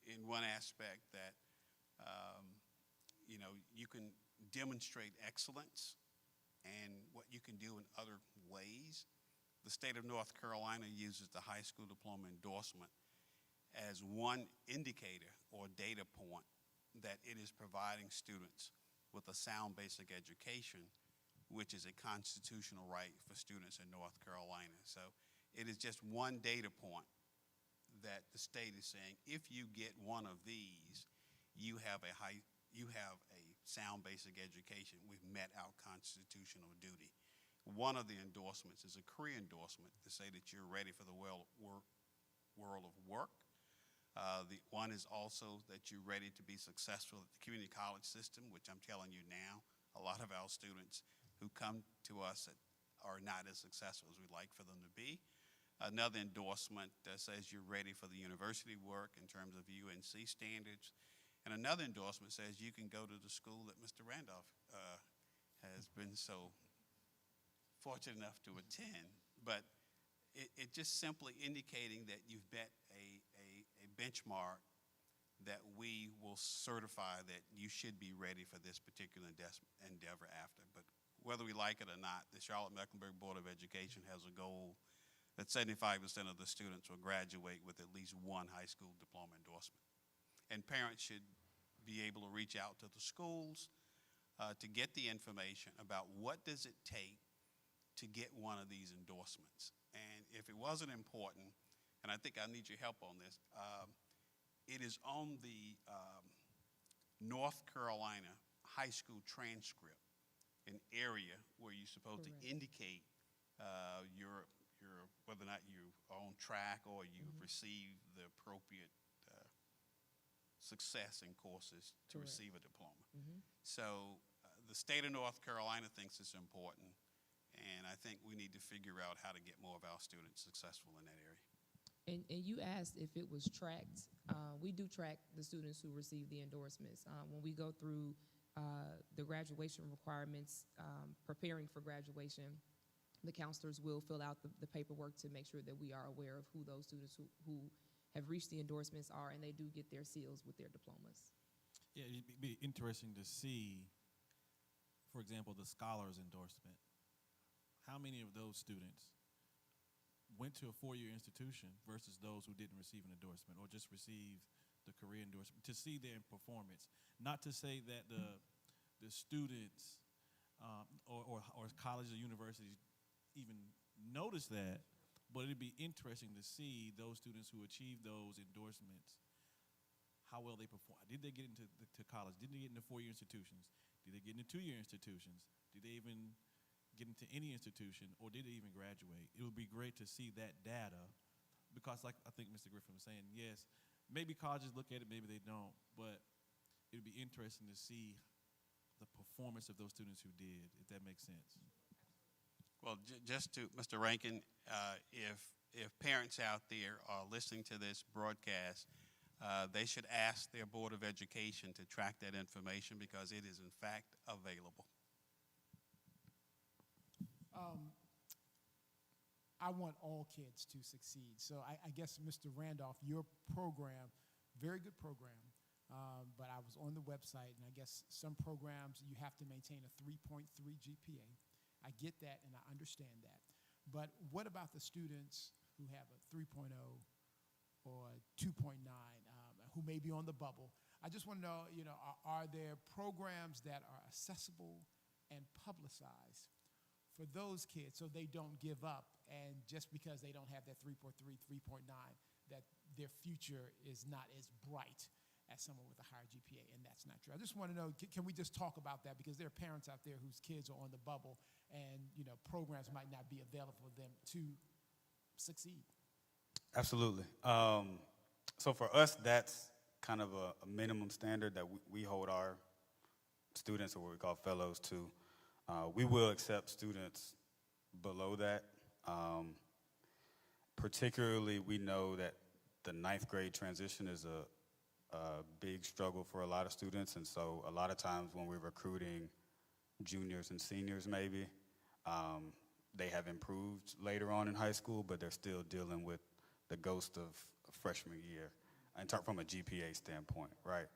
in one aspect that you can demonstrate excellence and what you can do in other ways, the state of North Carolina uses the high school diploma endorsement as one indicator or data point that it is providing students with a sound basic education, which is a constitutional right for students in North Carolina. So it is just one data point that the state is saying, if you get one of these, you have a sound basic education. We've met our constitutional duty. One of the endorsements is a career endorsement to say that you're ready for the world of work. The one is also that you're ready to be successful at the community college system, which I'm telling you now, a lot of our students who come to us are not as successful as we'd like for them to be. Another endorsement that says you're ready for the university work in terms of UNC standards. And another endorsement says you can go to the school that Mr. Randolph has been so fortunate enough to attend. But it just simply indicating that you've met a benchmark that we will certify that you should be ready for this particular endeavor after. But whether we like it or not, the Charlotte-Mecklenburg Board of Education has a goal that 75% of the students will graduate with at least one high school diploma endorsement. And parents should be able to reach out to the schools to get the information about what does it take to get one of these endorsements. And if it wasn't important, and I think I need your help on this, it is on the North Carolina high school transcript, an area where you're supposed Correct. to indicate your whether or not you are on track or you've received the appropriate success in courses to Correct. receive a diploma. So the state of North Carolina thinks it's important, and I think we need to figure out how to get more of our students successful in that area. And you asked if it was tracked. We do track the students who receive the endorsements. When we go through the graduation requirements, preparing for graduation, the counselors will fill out the paperwork to make sure that we are aware of who those students who have reached the endorsements are, and they do get their seals with their diplomas. Yeah, it'd be interesting to see, for example, the scholars endorsement. How many of those students went to a four-year institution versus those who didn't receive an endorsement or just received the career endorsement, to see their performance? Not to say that the students or colleges or universities even notice that, But it'd be interesting to see those students who achieve those endorsements, how well they perform. Did they get into to college? Did they get into four-year institutions? Did they get into two-year institutions? Did they even get into any institution, or did they even graduate? It would be great to see that data, because like I think Mr. Griffin was saying, yes, maybe colleges look at it, maybe they don't, but it would be interesting to see the performance of those students who did, if that makes sense. Well, just to, Mr. Rankin, if parents out there are listening to this broadcast, they should ask their Board of Education to track that information because it is in fact available. I want all kids to succeed. So I guess, Mr. Randolph, your program, very good program, but I was on the website, and I guess some programs you have to maintain a 3.3 GPA. I get that, and I understand that. But what about the students who have a 3.0 or 2.9, who may be on the bubble? I just want to know, are there programs that are accessible and publicized for those kids so they don't give up, and just because they don't have that 3.3, 3.9, that their future is not as bright as someone with a higher GPA, and that's not true. I just want to know, can we just talk about that? Because there are parents out there whose kids are on the bubble, and programs might not be available for them to succeed. Absolutely. So for us, that's kind of a minimum standard that we hold our students, or what we call fellows, to. We will accept students below that. Particularly, we know that the ninth grade transition is a big struggle for a lot of students, and so a lot of times when we're recruiting juniors and seniors, maybe, they have improved later on in high school, but they're still dealing with the ghost of freshman year, and from a GPA standpoint, right?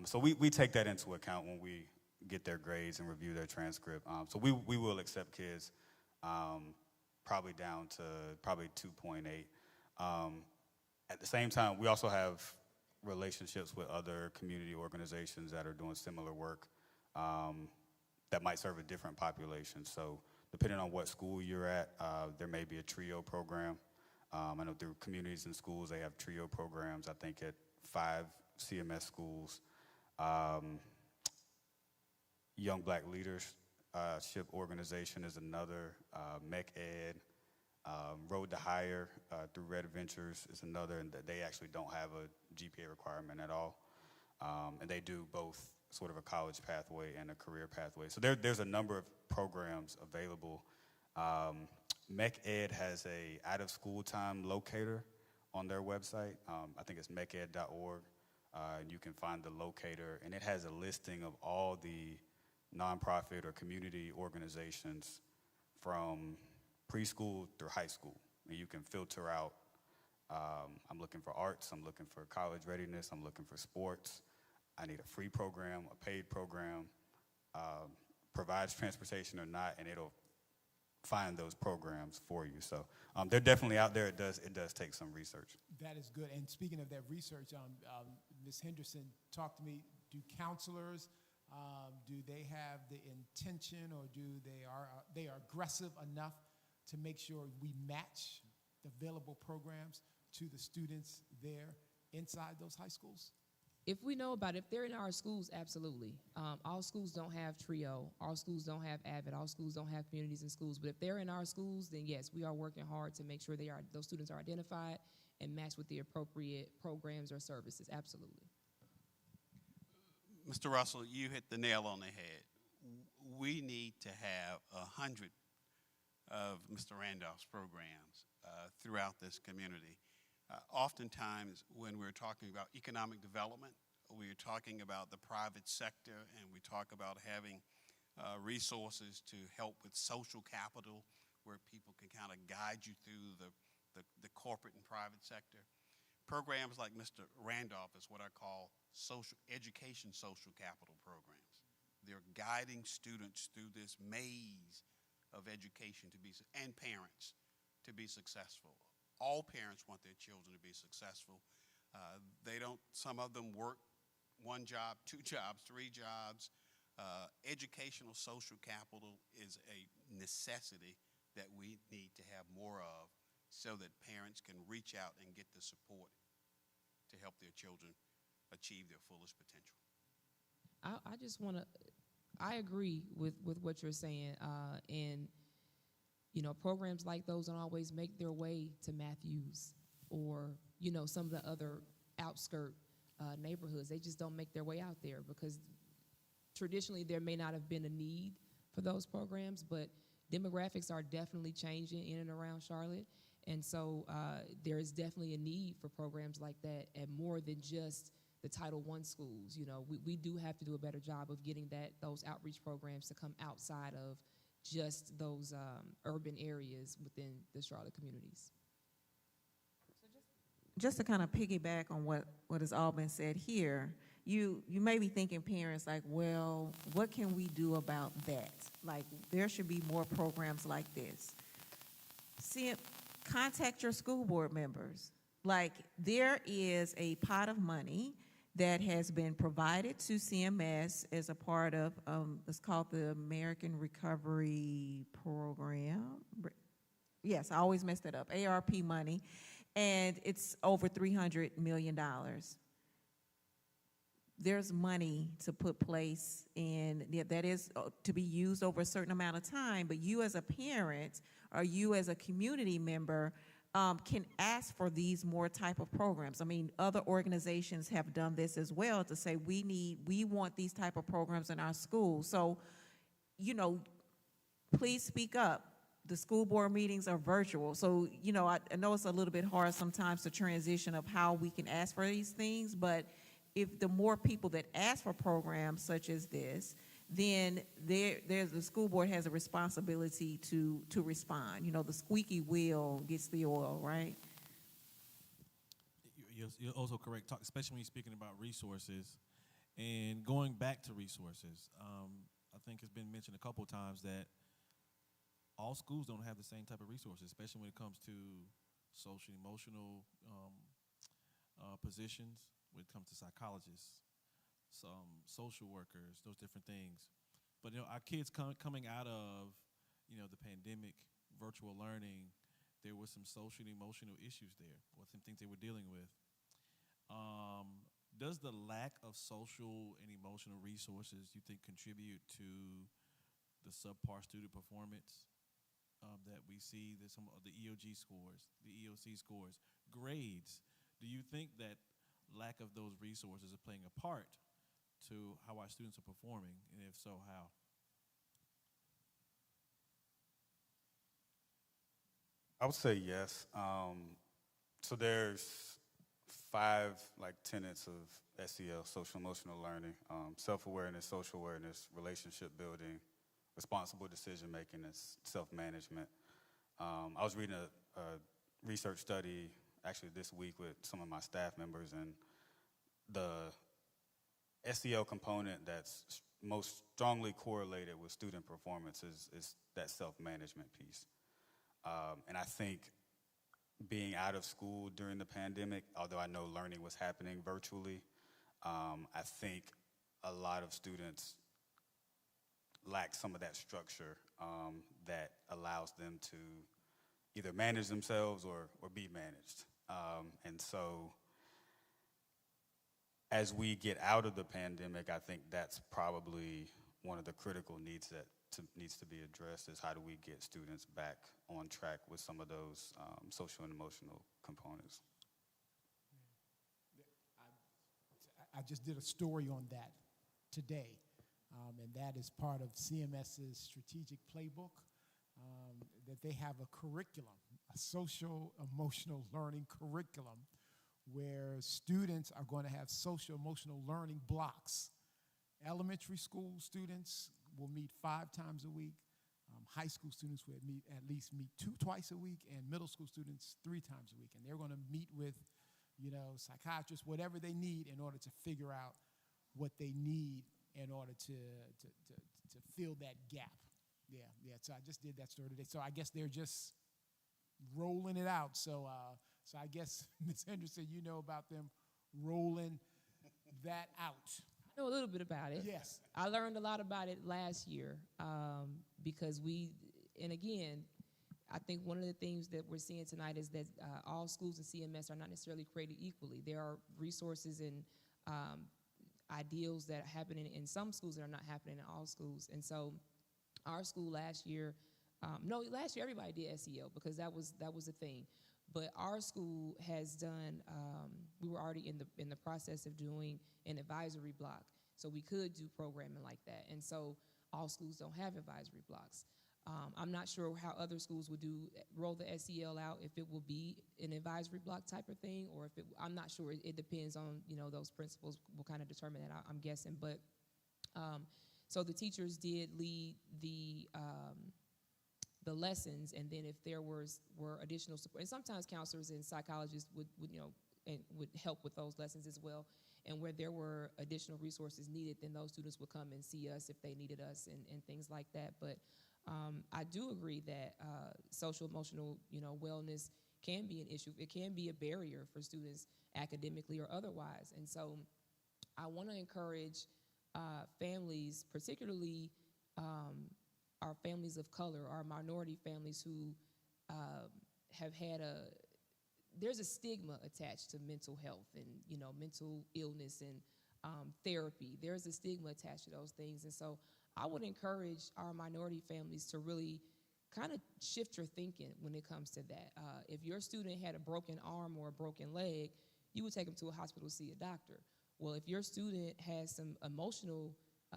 So we take that into account when we get their grades and review their transcript. So we will accept kids probably down to 2.8. At the same time, we also have relationships with other community organizations that are doing similar work that might serve a different population. So depending on what school you're at, there may be a TRIO program. I know through Communities and Schools, they have TRIO programs, I think at 5 CMS schools. Young Black Leadership Organization is another. MEC Ed, Road to Hire through Red Ventures is another, and they actually don't have a GPA requirement at all. And they do both sort of a college pathway and a career pathway. So there's a number of programs available. MEC Ed has a out-of-school time locator on their website. I think it's meced.org. And you can find the locator, and it has a listing of all the nonprofit or community organizations from preschool through high school. And you can filter out, I'm looking for arts, I'm looking for college readiness, I'm looking for sports. I need a free program, a paid program, provides transportation or not, and it'll find those programs for you. So they're definitely out there. It does take some research. That is good. And speaking of that research, Ms. Henderson, talk to me. Do counselors, do they have the intention, or they are aggressive enough to make sure we match the available programs to the students there inside those high schools? If we know about it, if they're in our schools, absolutely. All schools don't have TRIO. All schools don't have AVID. All schools don't have Communities in Schools. But if they're in our schools, then yes, we are working hard to make sure those students are identified and matched with the appropriate programs or services. Absolutely. Mr. Russell, you hit the nail on the head. We need to have 100 of Mr. Randolph's programs throughout this community. Oftentimes, when we're talking about economic development, we're talking about the private sector, and we talk about having resources to help with social capital, where people can kind of guide you through the corporate and private sector. Programs like Mr. Randolph is what I call education social capital programs. They're guiding students through this maze of education and parents to be successful. All parents want their children to be successful. Some of them work 1 job, 2 jobs, 3 jobs. Educational social capital is a necessity that we need to have more of so that parents can reach out and get the support to help their children achieve their fullest potential. I just want to, I agree with what you're saying. And, you know, programs like those don't always make their way to Matthews or, you know, some of the other outskirt neighborhoods. They just don't make their way out there because traditionally there may not have been a need for those programs, but demographics are definitely changing in and around Charlotte. And so there is definitely a need for programs like that and more than just the Title I schools. You know, we do have to do a better job of getting those outreach programs to come outside of just those urban areas within the Charlotte communities. Just to kind of piggyback on what has all been said here, you may be thinking, parents, like, well, what can we do about that? Like, there should be more programs like this. See, contact your school board members. Like, there is a pot of money that has been provided to CMS as a part of, it's called the American Recovery Program. Yes, I always mess that up, ARP money, and it's over $300 million. There's money to put place in that is to be used over a certain amount of time, but you as a parent or you as a community member can ask for these more type of programs. I mean, other organizations have done this as well to say we want these type of programs in our schools. So, you know, please speak up. The school board meetings are virtual. So, you know, I know it's a little bit hard sometimes to transition of how we can ask for these things, but if the more people that ask for programs such as this, then there's the school board has a responsibility to respond. You know, the squeaky wheel gets the oil, right? You're also correct, especially when you're speaking about resources. And going back to resources, I think it's been mentioned a couple of times that all schools don't have the same type of resources, especially when it comes to social, emotional positions, when it comes to psychologists, some social workers, those different things. But, you know, our kids coming out of, you know, the pandemic, virtual learning, there were some social and emotional issues there, or some things they were dealing with. Does the lack of social and emotional resources, you think, contribute to the subpar student performance that we see, that some of the EOG scores, the EOC scores, grades? Do you think that lack of those resources are playing a part to how our students are performing, and if so, how? I would say yes. So there's 5 tenets of SEL, social emotional learning: self-awareness, social awareness, relationship building, responsible decision making, and self-management. I was reading a research study actually this week with some of my staff members, and the SEL component that's most strongly correlated with student performance is that self-management piece. And I think being out of school during the pandemic, although I know learning was happening virtually, I think a lot of students lack some of that structure that allows them to either manage themselves or be managed. And so as we get out of the pandemic, I think that's probably one of the critical needs that needs to be addressed, is how do we get students back on track with some of those social and emotional components. I just did a story on that today, and that is part of CMS's strategic playbook, that they have a curriculum, a social emotional learning curriculum, where students are going to have social emotional learning blocks. Elementary school students will meet 5 times a week. High school students will at least meet twice a week, and middle school students 3 times a week. And they're going to meet with, psychiatrists, whatever they need in order to figure out what they need in order to fill that gap. Yeah. So I just did that story today. So I guess they're just rolling it out. So I guess, Ms. Henderson, you know about them rolling that out. I know a little bit about it. Yes. I learned a lot about it last year because and again, I think one of the things that we're seeing tonight is that all schools in CMS are not necessarily created equally. There are resources and ideals that happen in some schools that are not happening in all schools. And so our school last year, last year everybody did SEL because that was a thing. But our school has done, we were already in the process of doing an advisory block. So we could do programming like that. And so all schools don't have advisory blocks. I'm not sure how other schools would roll the SEL out, if it will be an advisory block type of thing, or if I'm not sure. It depends on, those principals will kind of determine that, I'm guessing. But so the teachers did lead the lessons, and then if there were additional support, and sometimes counselors and psychologists would help with those lessons as well. And where there were additional resources needed, then those students would come and see us if they needed us and things like that. But I do agree that social emotional, wellness can be an issue. It can be a barrier for students academically or otherwise. And so I want to encourage families, particularly our families of color, our minority families who have had there's a stigma attached to mental health and, mental illness and therapy. There's a stigma attached to those things. And so I would encourage our minority families to really kind of shift your thinking when it comes to that. If your student had a broken arm or a broken leg, you would take them to a hospital to see a doctor. Well, if your student has some emotional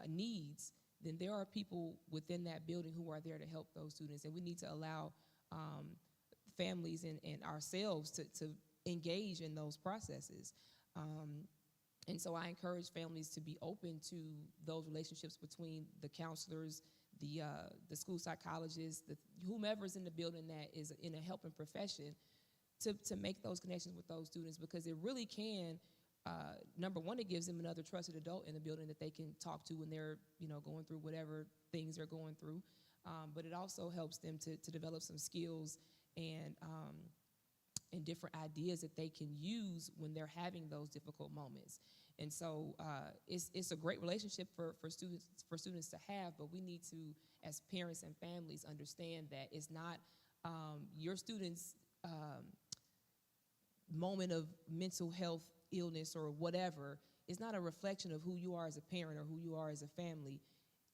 needs, then there are people within that building who are there to help those students. And we need to allow families and ourselves to engage in those processes. And so I encourage families to be open to those relationships between the counselors, the school psychologists, whomever's in the building that is in a helping profession, to make those connections with those students, because it really can, number one, it gives them another trusted adult in the building that they can talk to when they're going through whatever things they're going through. But it also helps them to develop some skills and different ideas that they can use when they're having those difficult moments. And so it's a great relationship for students to have, but we need to, as parents and families, understand that it's not your student's moment of mental health illness or whatever. It's not a reflection of who you are as a parent or who you are as a family.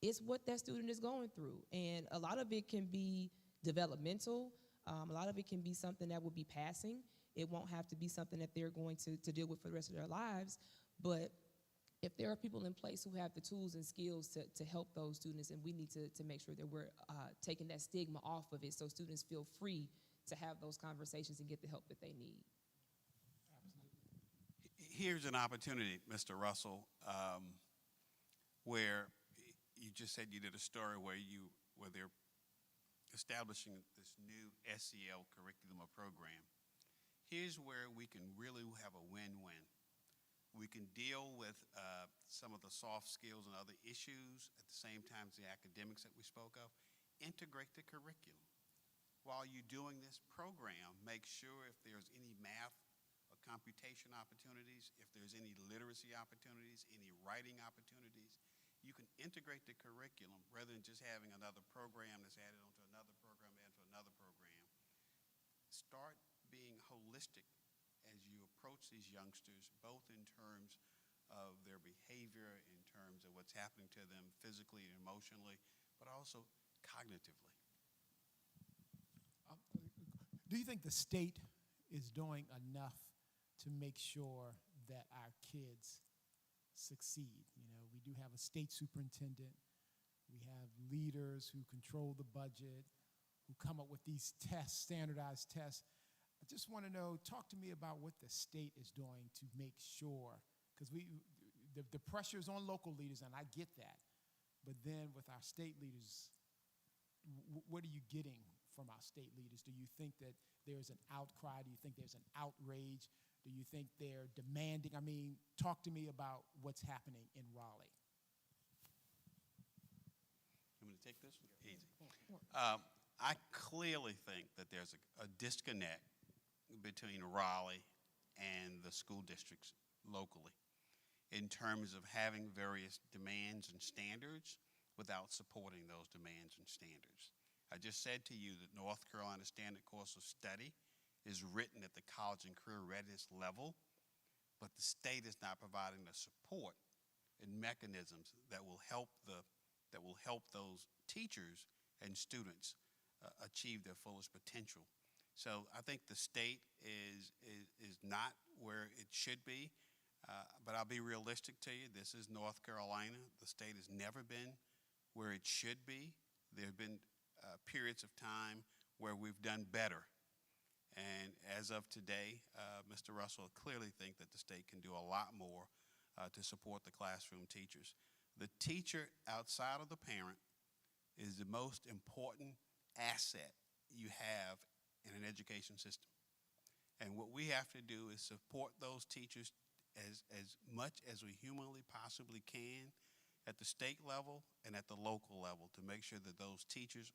It's what that student is going through. And a lot of it can be developmental. A lot of it can be something that will be passing. It won't have to be something that they're going to deal with for the rest of their lives. But if there are people in place who have the tools and skills to help those students, and we need to make sure that we're taking that stigma off of it so students feel free to have those conversations and get the help that they need. Here's an opportunity, Mr. Russell, where you just said you did a story where they're establishing this new SEL curriculum or program. Here's where we can really have a win-win. We can deal with some of the soft skills and other issues at the same time as the academics that we spoke of. Integrate the curriculum. While you're doing this program, make sure if there's any math or computation opportunities, if there's any literacy opportunities, any writing opportunities, you can integrate the curriculum rather than just having another program that's added onto another program, added to another program. Start being holistic as you approach these youngsters, both in terms of their behavior, in terms of what's happening to them physically and emotionally, but also cognitively. Do you think the state is doing enough to make sure that our kids succeed? We do have a state superintendent. We have leaders who control the budget, who come up with these tests, standardized tests. I just want to know, talk to me about what the state is doing to make sure, because the pressure is on local leaders, and I get that. But then with our state leaders, what are you getting from our state leaders? Do you think that there's an outcry? Do you think there's an outrage? Do you think they're demanding? I mean, talk to me about what's happening in Raleigh. You want me to take this? Easy. I clearly think that there's a disconnect between Raleigh and the school districts locally in terms of having various demands and standards without supporting those demands and standards. I just said to you that North Carolina Standard Course of Study is written at the college and career readiness level, but the state is not providing the support and mechanisms that will help those teachers and students achieve their fullest potential. So I think the state is not where it should be, but I'll be realistic to you. This is North Carolina. The state has never been where it should be. There have been periods of time where we've done better. And as of today, Mr. Russell, I clearly think that the state can do a lot more to support the classroom teachers. The teacher outside of the parent is the most important asset you have in an education system. And what we have to do is support those teachers as much as we humanly possibly can at the state level and at the local level to make sure that those teachers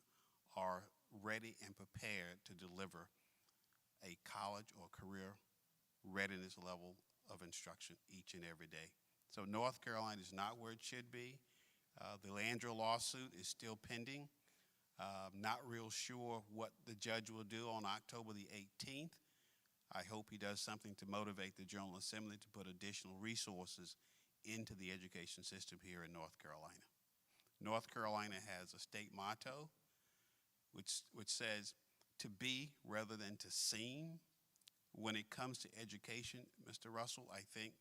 are ready and prepared to deliver a college or career readiness level of instruction each and every day. So North Carolina is not where it should be. The Leandro lawsuit is still pending. Not real sure what the judge will do on October the 18th. I hope he does something to motivate the General Assembly to put additional resources into the education system here in North Carolina. North Carolina has a state motto which says to be rather than to seem. When it comes to education, Mr. Russell, I think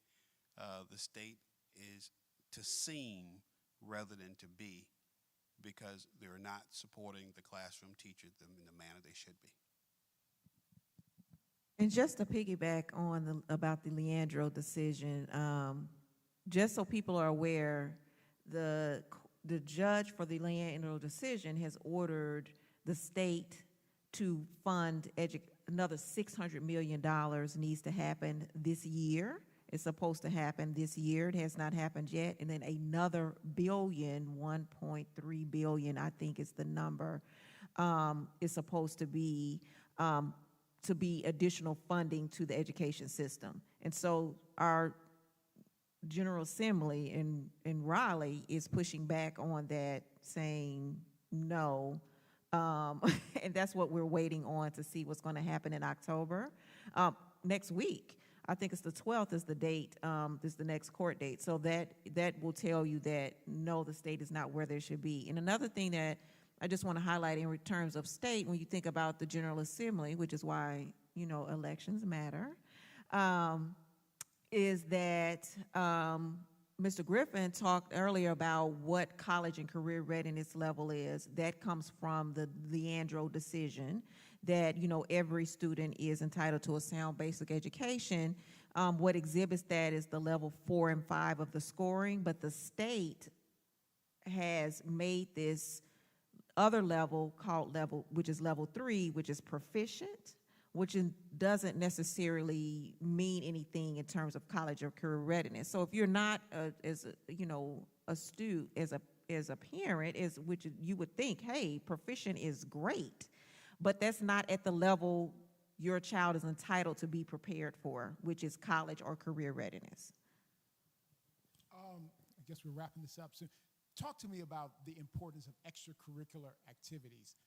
the state is to seem rather than to be, because they're not supporting the classroom teachers in the manner they should be. And just to piggyback on about the Leandro decision, just so people are aware, the judge for the Leandro decision has ordered the state to fund another $600 million needs to happen this year. It's supposed to happen this year. It has not happened yet. And then another billion, 1.3 billion, I think is the number, is supposed to be additional funding to the education system. And so our General Assembly in Raleigh is pushing back on that, saying no. And that's what we're waiting on to see what's going to happen in October. Next week, I think it's the 12th is the date, is the next court date. So that will tell you that, no, the state is not where they should be. And another thing that I just want to highlight in terms of state, when you think about the General Assembly, which is why, elections matter, is that Mr. Griffin talked earlier about what college and career readiness level is. That comes from the Leandro decision that, every student is entitled to a sound basic education. What exhibits that is the level 4 and 5 of the scoring, but the state has made this other level which is level 3, which is proficient, which doesn't necessarily mean anything in terms of college or career readiness. So if you're not a student, as a parent, which you would think, hey, proficient is great, but that's not at the level your child is entitled to be prepared for, which is college or career readiness. I guess we're wrapping this up soon. Talk to me about the importance of extracurricular activities.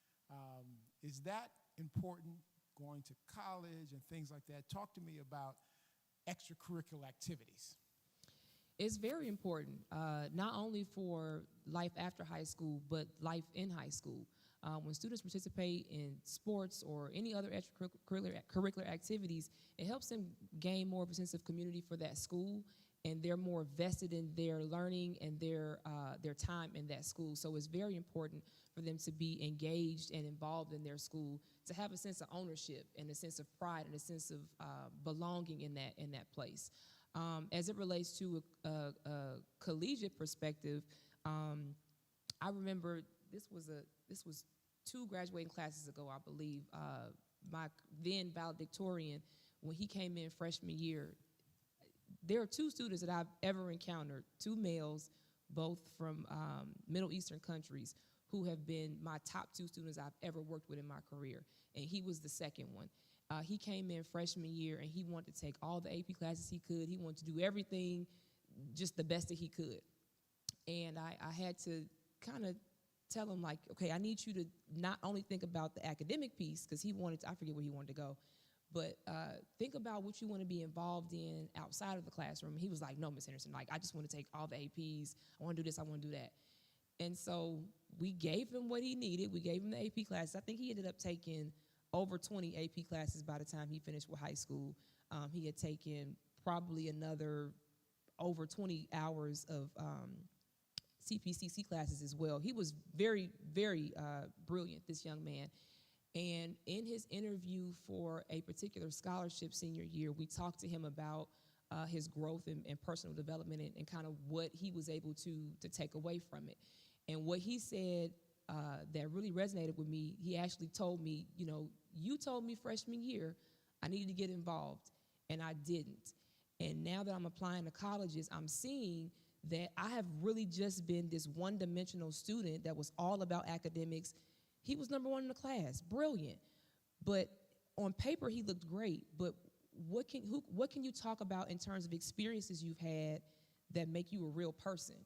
Is that important, going to college and things like that? Talk to me about extracurricular activities. It's very important, not only for life after high school, but life in high school. When students participate in sports or any other extracurricular activities, it helps them gain more of a sense of community for that school, and they're more vested in their learning and their time in that school. So it's very important for them to be engaged and involved in their school, to have a sense of ownership and a sense of pride and a sense of belonging in that place. As it relates to a collegiate perspective, I remember this was 2 graduating classes ago, I believe. My then valedictorian, when he came in freshman year, there are 2 students that I've ever encountered, 2 males, both from Middle Eastern countries, who have been my top 2 students I've ever worked with in my career, and he was the second one. He came in freshman year, and he wanted to take all the AP classes he could. He wanted to do everything just the best that he could. And I had to kind of tell him, like, okay, I need you to not only think about the academic piece, because he wanted to, I forget where he wanted to go, but think about what you want to be involved in outside of the classroom. And he was like, no, Miss Henderson, like, I just want to take all the APs. I want to do this, I want to do that. And so we gave him what he needed. We gave him the AP classes. I think he ended up taking over 20 AP classes by the time he finished with high school. He had taken probably another over 20 hours of CPCC classes as well. He was very, very brilliant, this young man. And in his interview for a particular scholarship senior year, we talked to him about his growth and personal development and kind of what he was able to take away from it. And what he said that really resonated with me, he actually told me, you know, you told me freshman year I needed to get involved, and I didn't. And now that I'm applying to colleges, I'm seeing that I have really just been this one-dimensional student that was all about academics. He was number one in the class, brilliant. But on paper, he looked great. But what can you talk about in terms of experiences you've had that make you a real person?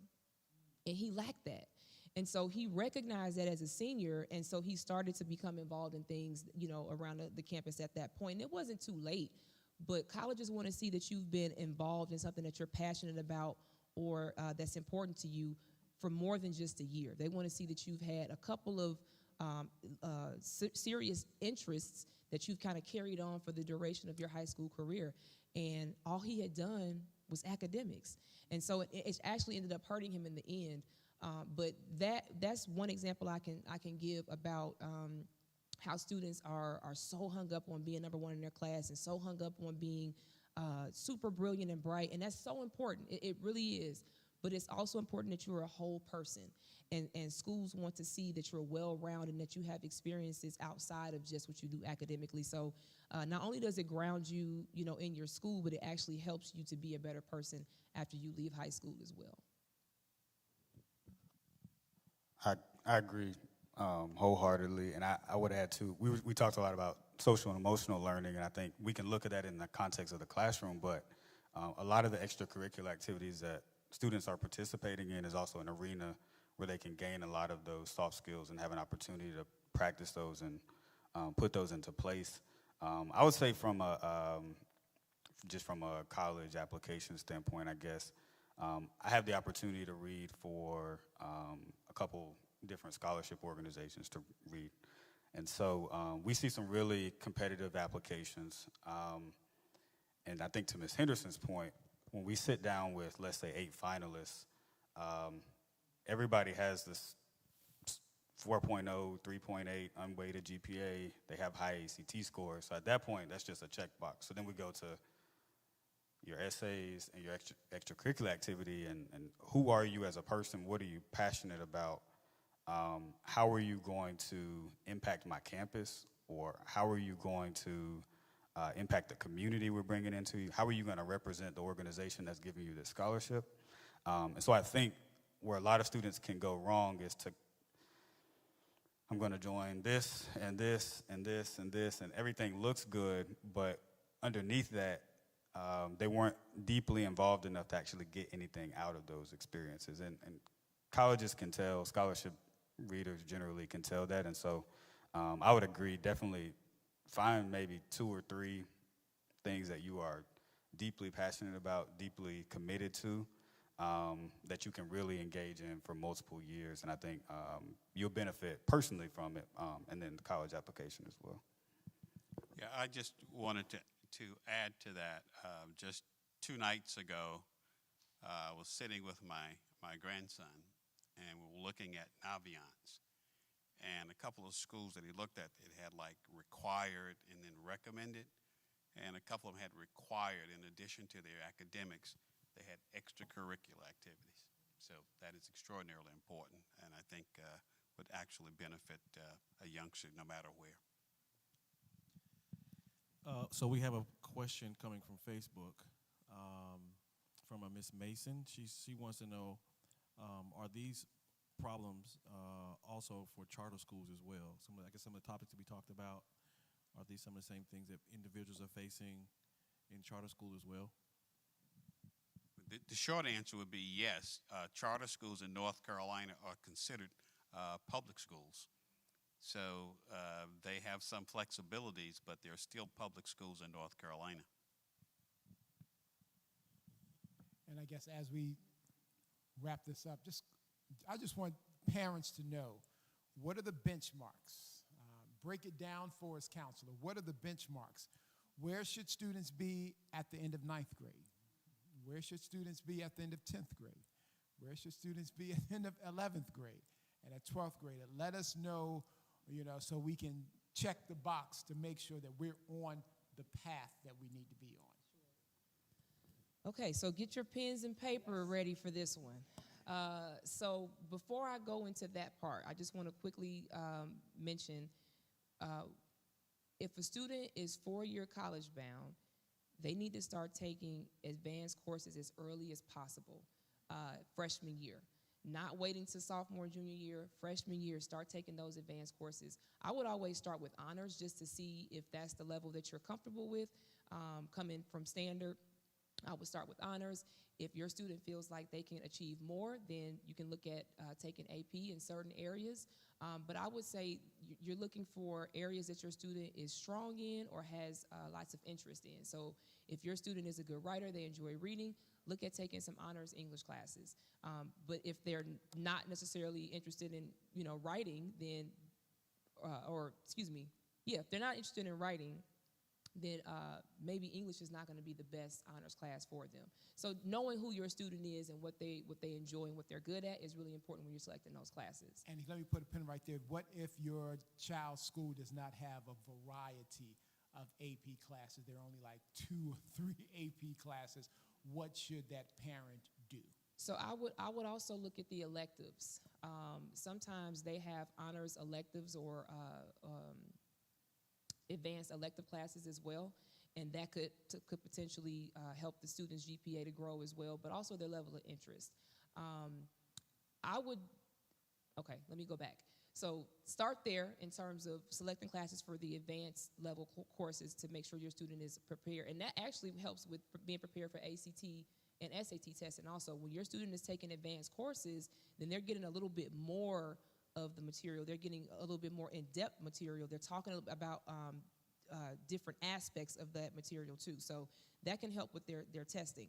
And he lacked that. And so he recognized that as a senior, and so he started to become involved in things, you know, around the campus at that point. And it wasn't too late, but colleges want to see that you've been involved in something that you're passionate about or that's important to you for more than just a year. They want to see that you've had a couple of serious interests that you've kind of carried on for the duration of your high school career. And all he had done was academics. And so it actually ended up hurting him in the end. But that's one example I can give about how students are so hung up on being number one in their class and so hung up on being super brilliant and bright. And that's so important. It really is. But it's also important that you're a whole person. And schools want to see that you're well-rounded and that you have experiences outside of just what you do academically. So not only does it ground you, you know, in your school, but it actually helps you to be a better person after you leave high school as well. I agree wholeheartedly, and I would add too, we talked a lot about social and emotional learning, and I think we can look at that in the context of the classroom, but a lot of the extracurricular activities that students are participating in is also an arena where they can gain a lot of those soft skills and have an opportunity to practice those and put those into place. I would say from just from a college application standpoint, I guess, I have the opportunity to read for a couple different scholarship organizations to read. And so we see some really competitive applications. And I think to Ms. Henderson's point, when we sit down with, let's say, 8 finalists, everybody has this 4.0, 3.8 unweighted GPA. They have high ACT scores. So at that point, that's just a checkbox. So then we go to your essays and your extracurricular activity and who are you as a person? What are you passionate about? How are you going to impact my campus? Or how are you going to impact the community we're bringing into you? How are you going to represent the organization that's giving you this scholarship? And so I think where a lot of students can go wrong is I'm going to join this and this and this and this, and everything looks good, but underneath that, they weren't deeply involved enough to actually get anything out of those experiences. And colleges can tell, scholarship readers generally can tell that. And so I would agree, definitely find maybe 2 or 3 things that you are deeply passionate about, deeply committed to, that you can really engage in for multiple years. And I think you'll benefit personally from it, and then the college application as well. Yeah, I just wanted to add to that. Just 2 nights ago, I was sitting with my grandson, and we were looking at Naviance. And a couple of schools that he looked at, it had like required and then recommended. And a couple of them had required, in addition to their academics, they had extracurricular activities. So that is extraordinarily important, and I think would actually benefit a youngster no matter where. So we have a question coming from Facebook from a Miss Mason. She wants to know, are these problems also for charter schools as well? Some of the topics that we talked about, are these some of the same things that individuals are facing in charter school as well? The short answer would be yes. Charter schools in North Carolina are considered public schools. So they have some flexibilities, but they're still public schools in North Carolina. And I guess as we wrap this up, I just want parents to know, what are the benchmarks? Break it down for us, counselor. What are the benchmarks? Where should students be at the end of 9th grade? Where should students be at the end of 10th grade? Where should students be at the end of 11th grade and at 12th grade? And let us know, so we can check the box to make sure that we're on the path that we need to be on. Okay, so get your pens and paper ready for this one. So before I go into that part, I just want to quickly mention, if a student is 4-year college bound, they need to start taking advanced courses as early as possible, freshman year. Not waiting to sophomore, junior year, freshman year, start taking those advanced courses. I would always start with honors just to see if that's the level that you're comfortable with. Coming from standard, I would start with honors. If your student feels like they can achieve more, then you can look at taking AP in certain areas. But I would say you're looking for areas that your student is strong in or has lots of interest in. So if your student is a good writer, they enjoy reading, look at taking some honors English classes. But if they're not necessarily interested in, writing, then, if they're not interested in writing, then maybe English is not going to be the best honors class for them. So knowing who your student is and what they enjoy and what they're good at is really important when you're selecting those classes. And let me put a pin right there. What if your child's school does not have a variety of AP classes? There are only like 2 or 3 AP classes. What should that parent do? So I would also look at the electives. Sometimes they have honors electives or advanced elective classes as well, and that could potentially help the student's GPA to grow as well, but also their level of interest. Let me go back. So start there in terms of selecting classes for the advanced level courses to make sure your student is prepared, and that actually helps with being prepared for ACT and SAT testing also. When your student is taking advanced courses, then they're getting a little bit more of the material. They're getting a little bit more in-depth material. They're talking about different aspects of that material too. So that can help with their testing.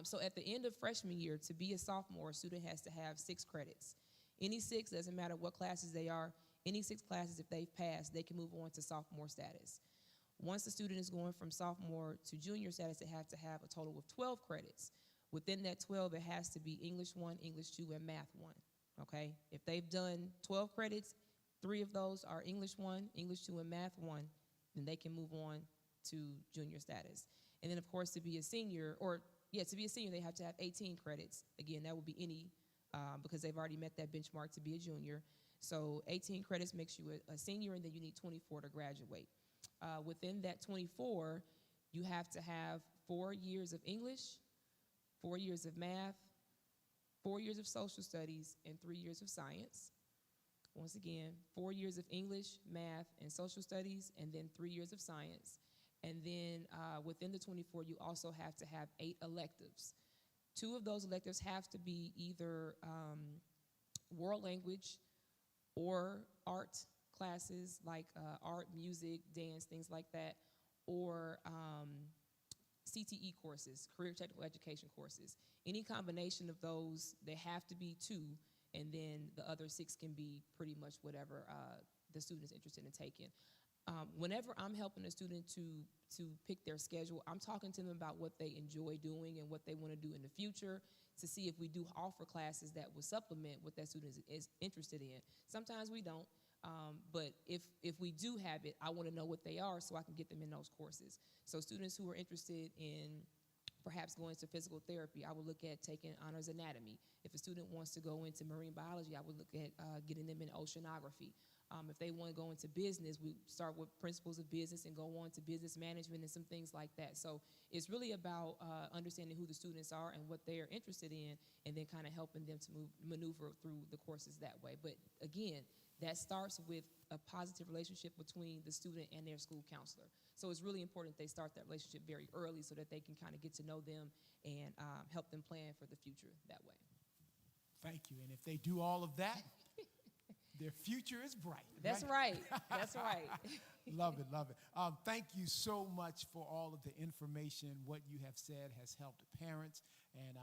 So at the end of freshman year, to be a sophomore, a student has to have 6 credits. Any 6, doesn't matter what classes they are, any 6 classes, if they've passed, they can move on to sophomore status. Once the student is going from sophomore to junior status, they have to have a total of 12 credits. Within that 12, it has to be English 1, English 2, and Math 1. Okay, if they've done 12 credits, 3 of those are English 1, English 2, and Math 1, then they can move on to junior status. And then, of course, to be a senior, they have to have 18 credits. Again, that would be any, because they've already met that benchmark to be a junior. So 18 credits makes you a senior, and then you need 24 to graduate. Within that 24, you have to have 4 years of English, 4 years of math, 4 years of social studies, and 3 years of science. Once again, 4 years of English, math, and social studies, and then 3 years of science. And then within the 24, you also have to have 8 electives. 2 of those electives have to be either world language or art classes like art, music, dance, things like that, or CTE courses, career technical education courses. Any combination of those, they have to be 2, and then the other 6 can be pretty much whatever the student is interested in taking. Whenever I'm helping a student to pick their schedule, I'm talking to them about what they enjoy doing and what they want to do in the future to see if we do offer classes that will supplement what that student is interested in. Sometimes we don't, but if we do have it, I want to know what they are so I can get them in those courses. So students who are interested in perhaps going to physical therapy, I would look at taking honors anatomy. If a student wants to go into marine biology, I would look at getting them in oceanography. If they want to go into business, we start with principles of business and go on to business management and some things like that. So it's really about understanding who the students are and what they're interested in, and then kind of helping them to maneuver through the courses that way. But again, that starts with a positive relationship between the student and their school counselor. So it's really important they start that relationship very early so that they can kind of get to know them and help them plan for the future that way. Thank you. And if they do all of that, Their future is bright. That's right. That's right. Love it, love it. Thank you so much for all of the information. What you have said has helped parents, and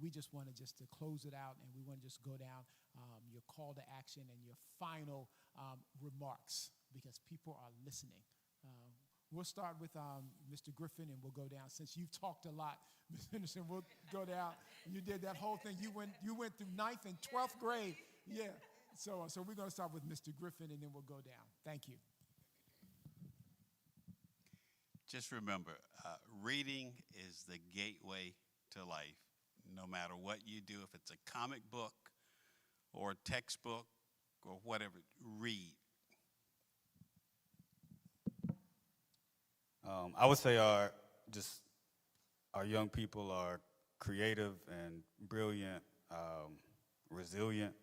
we just want to close it out, and we want to just go down your call to action and your final remarks, because people are listening. We'll start with Mr. Griffin, and we'll go down. Since you've talked a lot, Ms. Henderson, we'll go down. You did that whole thing. You went through 9th and 12th grade. Yeah. So we're going to start with Mr. Griffin, and then we'll go down. Thank you. Just remember, reading is the gateway to life. No matter what you do, if it's a comic book or a textbook or whatever, read. I would say our young people are creative and brilliant, resilient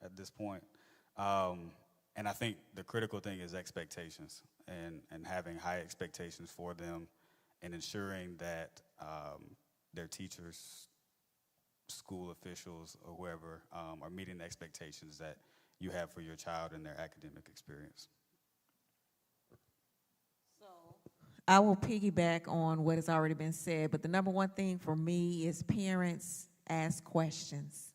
at this point. And I think the critical thing is expectations, and having high expectations for them, and ensuring that their teachers, school officials, or whoever are meeting the expectations that you have for your child and their academic experience. I will piggyback on what has already been said, but the number one thing for me is parents ask questions.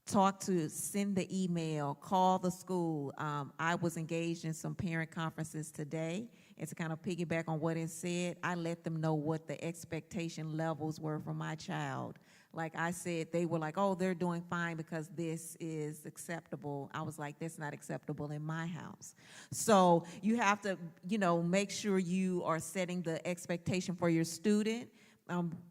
Send the email, call the school. I was engaged in some parent conferences today, and to kind of piggyback on what is said, I let them know what the expectation levels were for my child. Like I said, they were like, oh, they're doing fine because this is acceptable. I was like, that's not acceptable in my house. So you have to, make sure you are setting the expectation for your student.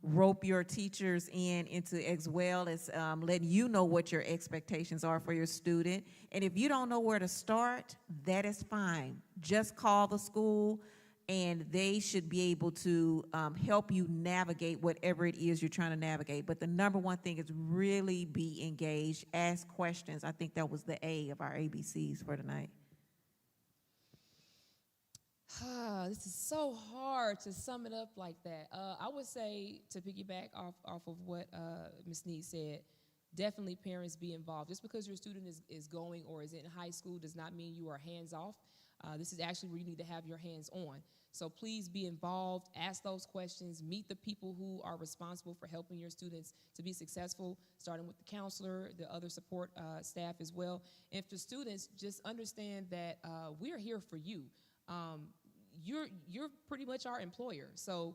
Rope your teachers into as well as letting you know what your expectations are for your student. And if you don't know where to start, that is fine. Just call the school, and they should be able to help you navigate whatever it is you're trying to navigate. But the number one thing is really be engaged, ask questions. I think that was the A of our ABCs for tonight. This is so hard to sum it up like that. I would say, to piggyback off of what Ms. Snead said, definitely parents be involved. Just because your student is going or is in high school does not mean you are hands off. This is actually where you need to have your hands on. So please be involved, ask those questions, meet the people who are responsible for helping your students to be successful, starting with the counselor, the other support staff as well. And for students, just understand that we're here for you. You're pretty much our employer. So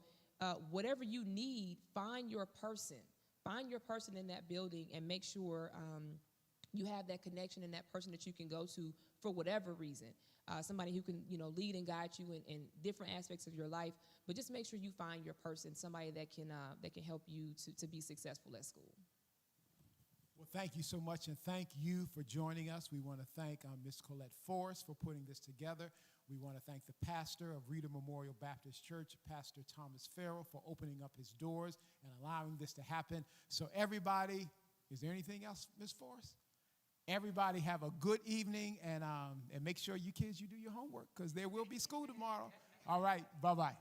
whatever you need, find your person in that building, and make sure you have that connection and that person that you can go to for whatever reason. Somebody who can, lead and guide you in different aspects of your life, but just make sure you find your person, somebody that can help you to be successful at school. Well, thank you so much, and thank you for joining us. We want to thank Ms. Colette Forrest for putting this together. We want to thank the pastor of Reader Memorial Baptist Church, Pastor Thomas Farrow, for opening up his doors and allowing this to happen. So everybody, is there anything else, Ms. Forrest? Everybody have a good evening, and make sure you kids, you do your homework, because there will be school tomorrow. All right, bye-bye.